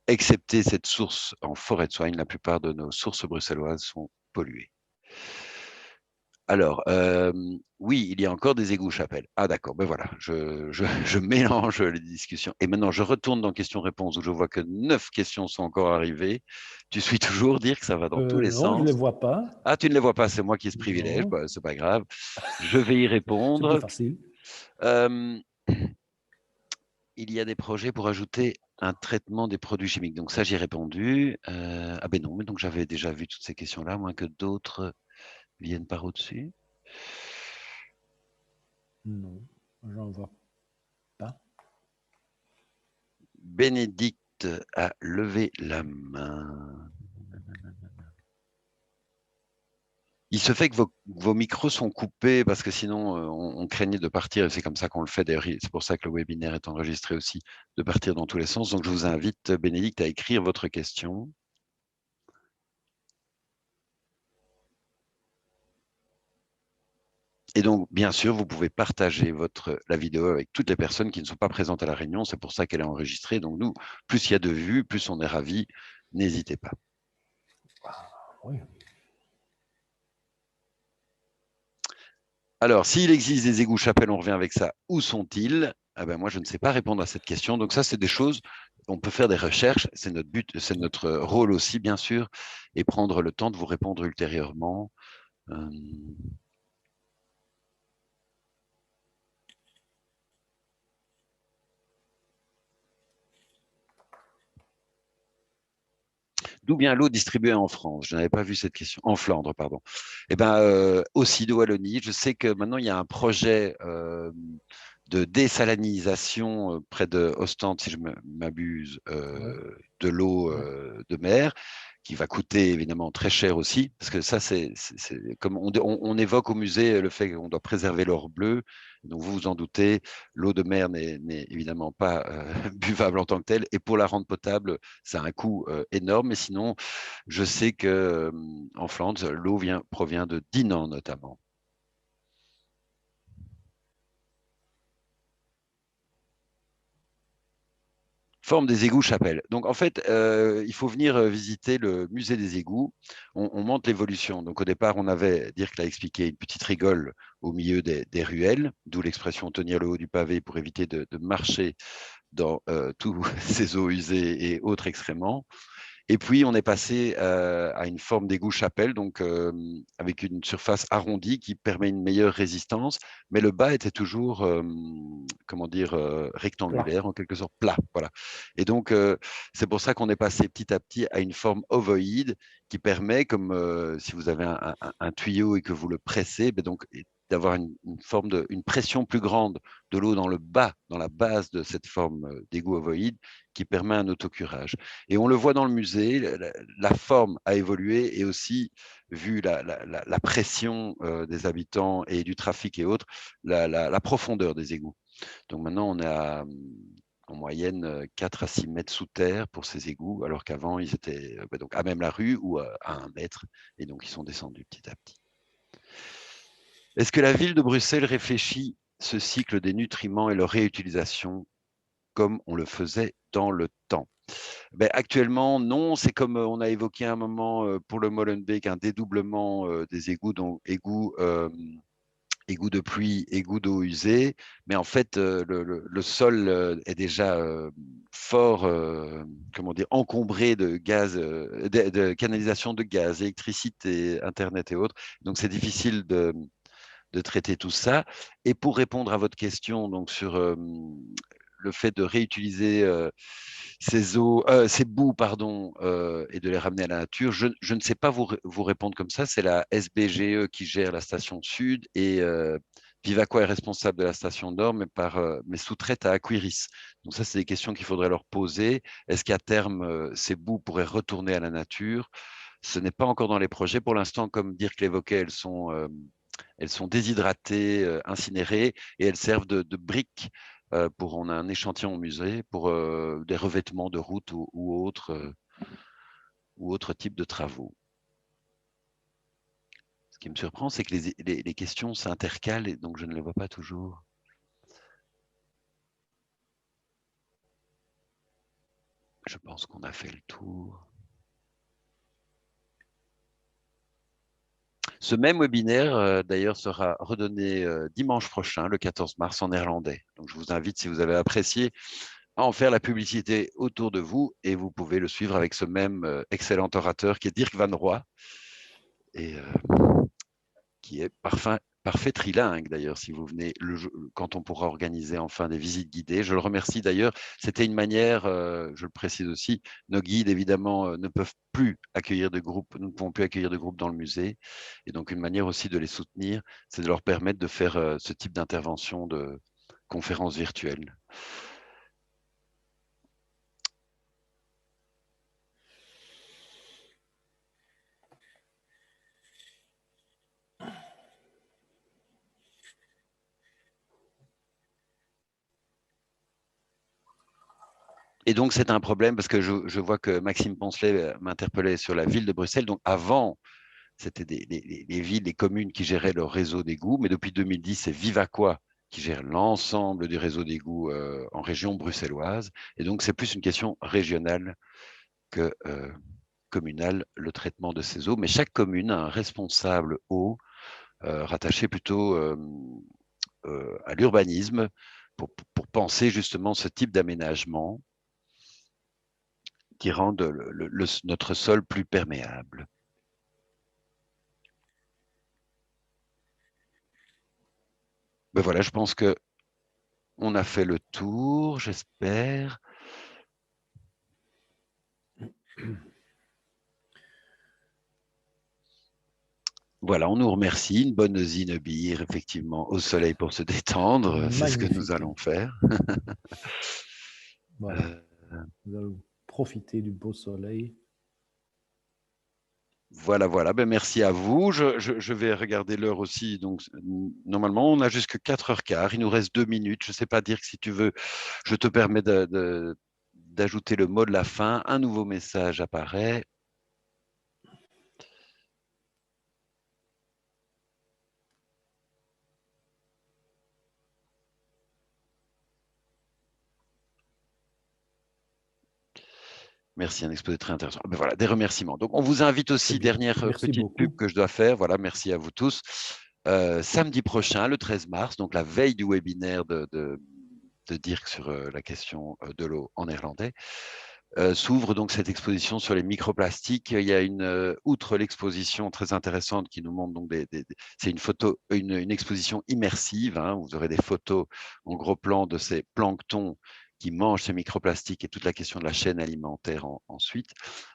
excepté cette source en forêt de Soigne, la plupart de nos sources bruxelloises sont polluées. Alors, oui, il y a encore des égouts chapelles. Ah d'accord, ben voilà, je mélange les discussions. Et maintenant, je retourne dans questions-réponses où je vois que 9 questions sont encore arrivées. Tu suis toujours dire que ça va dans tous les Non, je ne les sens. vois pas. Ah, tu ne les vois pas, c'est moi qui ai ce privilège, Non, bah, c'est pas grave. Je vais y c'est plus répondre. facile. Euh, il y a des projets pour ajouter un traitement des produits chimiques. Donc ça, j'y ai répondu. Ah ben non, mais donc j'avais déjà vu toutes ces questions-là, à moins que d'autres viennent par au-dessus. Non, j'en vois pas. Bénédicte a levé la main. Il se fait que vos micros sont coupés parce que sinon on craignait de partir, et c'est comme ça qu'on le fait d'ailleurs, c'est pour ça que le webinaire est enregistré aussi, de partir dans tous les sens. Donc je vous invite, Bénédicte, à écrire votre question. Et donc, bien sûr, vous pouvez partager la vidéo avec toutes les personnes qui ne sont pas présentes à la réunion. C'est pour ça qu'elle est enregistrée. Donc, nous, plus il y a de vues, plus on est ravis. N'hésitez pas. Oui. Alors, s'il existe des égouts chapelles, on revient avec ça. Où sont-ils? Ah ben, moi, je ne sais pas répondre à cette question. Donc, ça, c'est des choses, on peut faire des recherches. C'est notre but, c'est notre rôle aussi, bien sûr, et prendre le temps de vous répondre ultérieurement. D'où vient l'eau distribuée en France? Je n'avais pas vu cette question. En Flandre, pardon. Eh bien, aussi de Wallonie. Je sais que maintenant, il y a un projet de désalinisation près de Ostende, si je m'abuse, de l'eau de mer, qui va coûter évidemment très cher aussi, parce que ça, c'est comme on évoque au musée le fait qu'on doit préserver l'or bleu. Donc, vous vous en doutez, l'eau de mer n'est évidemment pas buvable en tant que telle, et pour la rendre potable, ça a un coût énorme. Mais sinon, je sais que en Flandre, l'eau provient de Dinan notamment. Forme des égouts chapelle. Donc en fait, il faut venir visiter le musée des égouts. On montre l'évolution. Donc au départ, on avait, Dirk l'a expliqué, une petite rigole au milieu des ruelles, d'où l'expression tenir le haut du pavé pour éviter de marcher dans tous ces eaux usées et autres excréments. Et puis, on est passé à une forme d'égout chapelle, donc avec une surface arrondie qui permet une meilleure résistance, mais le bas était toujours, comment dire, Plat. rectangulaire, en quelque sorte plat. Voilà. Et donc, c'est pour ça qu'on est passé petit à petit à une forme ovoïde qui permet, comme si vous avez un tuyau et que vous le pressez, ben donc d'avoir une forme une pression plus grande de l'eau dans le bas, dans la base de cette forme d'égout ovoïde, qui permet un autocurage. Et on le voit dans le musée, la forme a évolué et aussi, vu la pression des habitants et du trafic et autres, la profondeur des égouts. Donc maintenant, on a en moyenne 4 à 6 mètres sous terre pour ces égouts, alors qu'avant, ils étaient donc à même la rue ou à 1 mètre, et donc ils sont descendus petit à petit. Est-ce que la ville de Bruxelles réfléchit ce cycle des nutriments et leur réutilisation comme on le faisait dans le temps? Ben, actuellement, non. C'est comme on a évoqué à un moment pour le Molenbeek, un dédoublement des égouts, donc égouts de pluie, égouts d'eau usée. Mais en fait, le sol est déjà fort, comment dire, encombré de gaz, de canalisation de gaz, électricité, Internet et autres. Donc, c'est difficile de traiter tout ça. Et pour répondre à votre question donc, sur le fait de réutiliser ces boues et de les ramener à la nature, je ne sais pas vous répondre comme ça. C'est la SBGE qui gère la station sud et Vivaqua est responsable de la station nord, mais sous-traite à Aquiris. Donc ça, c'est des questions qu'il faudrait leur poser. Est-ce qu'à terme, ces boues pourraient retourner à la nature? Ce n'est pas encore dans les projets. Pour l'instant, comme Dirk l'évoquait, elles sont déshydratées, incinérées, et elles servent de briques on a un échantillon au musée pour des revêtements de route ou autres types de travaux. Ce qui me surprend, c'est que les questions s'intercalent et donc je ne les vois pas toujours. Je pense qu'on a fait le tour. Ce même webinaire, d'ailleurs, sera redonné dimanche prochain, le 14 mars, en néerlandais. Donc, je vous invite, si vous avez apprécié, à en faire la publicité autour de vous, et vous pouvez le suivre avec ce même excellent orateur qui est Dirk Van Roy, et qui est parfait trilingue d'ailleurs, si vous venez, quand on pourra organiser enfin des visites guidées. Je le remercie d'ailleurs, c'était une manière, je le précise aussi, nos guides évidemment ne peuvent plus accueillir de groupes, nous ne pouvons plus accueillir de groupes dans le musée, et donc une manière aussi de les soutenir, c'est de leur permettre de faire ce type d'intervention de conférences virtuelles. Et donc, c'est un problème parce que je vois que Maxime Poncelet m'interpellait sur la ville de Bruxelles. Donc, avant, c'était les villes, les communes qui géraient leur réseau d'égouts, mais depuis 2010, c'est Vivaqua qui gère l'ensemble du réseau d'égouts en région bruxelloise. Et donc, c'est plus une question régionale que communale, le traitement de ces eaux. Mais chaque commune a un responsable eau rattaché plutôt à l'urbanisme pour penser justement ce type d'aménagement qui rendent notre sol plus perméable. Ben voilà, je pense que on a fait le tour, j'espère. Voilà, on nous remercie. Une bonne zinebire, effectivement, au soleil pour se détendre. C'est ce que nous allons faire. Voilà. Nous allons profiter du beau soleil. Voilà, voilà. Ben, merci à vous. Je vais regarder l'heure aussi. Donc, normalement, on a jusque 4h15. Il nous reste 2 minutes. Je ne sais pas dire que si tu veux, je te permets d'ajouter le mot de la fin. Un nouveau message apparaît. Merci, un exposé très intéressant. Ben voilà, des remerciements. Donc, on vous invite aussi, dernière petite pub que je dois faire. Voilà, merci à vous tous. Samedi prochain, le 13 mars, donc la veille du webinaire de Dirk sur la question de l'eau en néerlandais, s'ouvre donc cette exposition sur les microplastiques. Il y a outre l'exposition très intéressante qui nous montre donc c'est une exposition immersive. Hein, vous aurez des photos en gros plan de ces planctons qui mangent ces microplastiques et toute la question de la chaîne alimentaire ensuite.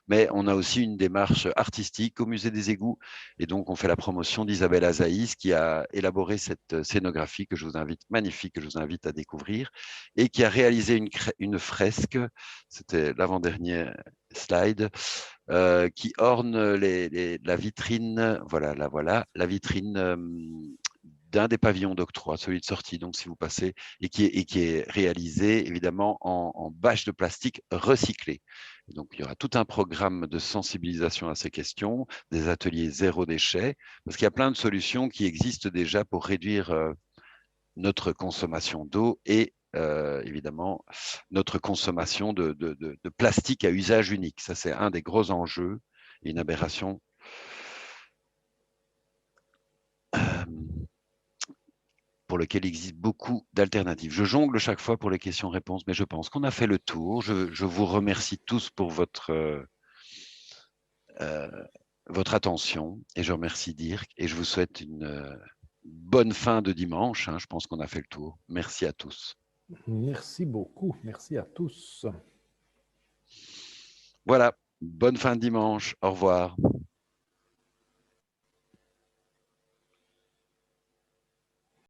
Mais on a aussi une démarche artistique au Musée des Égouts, et donc on fait la promotion d'Isabelle Azaïs qui a élaboré cette scénographie magnifique, que je vous invite à découvrir, et qui a réalisé une fresque, c'était l'avant-dernier slide, qui orne la vitrine, la vitrine d'un des pavillons d'octroi, celui de sortie, donc si vous passez, et qui est réalisé évidemment en bâche de plastique recyclée. Donc il y aura tout un programme de sensibilisation à ces questions, des ateliers zéro déchet, parce qu'il y a plein de solutions qui existent déjà pour réduire notre consommation d'eau et évidemment notre consommation de plastique à usage unique. Ça, c'est un des gros enjeux et une aberration pour lequel il existe beaucoup d'alternatives. Je jongle chaque fois pour les questions-réponses, mais je pense qu'on a fait le tour. Je vous remercie tous pour votre attention, et je remercie Dirk, et je vous souhaite une bonne fin de dimanche. Hein, je pense qu'on a fait le tour. Merci à tous. Merci beaucoup. Merci à tous. Voilà, bonne fin de dimanche. Au revoir.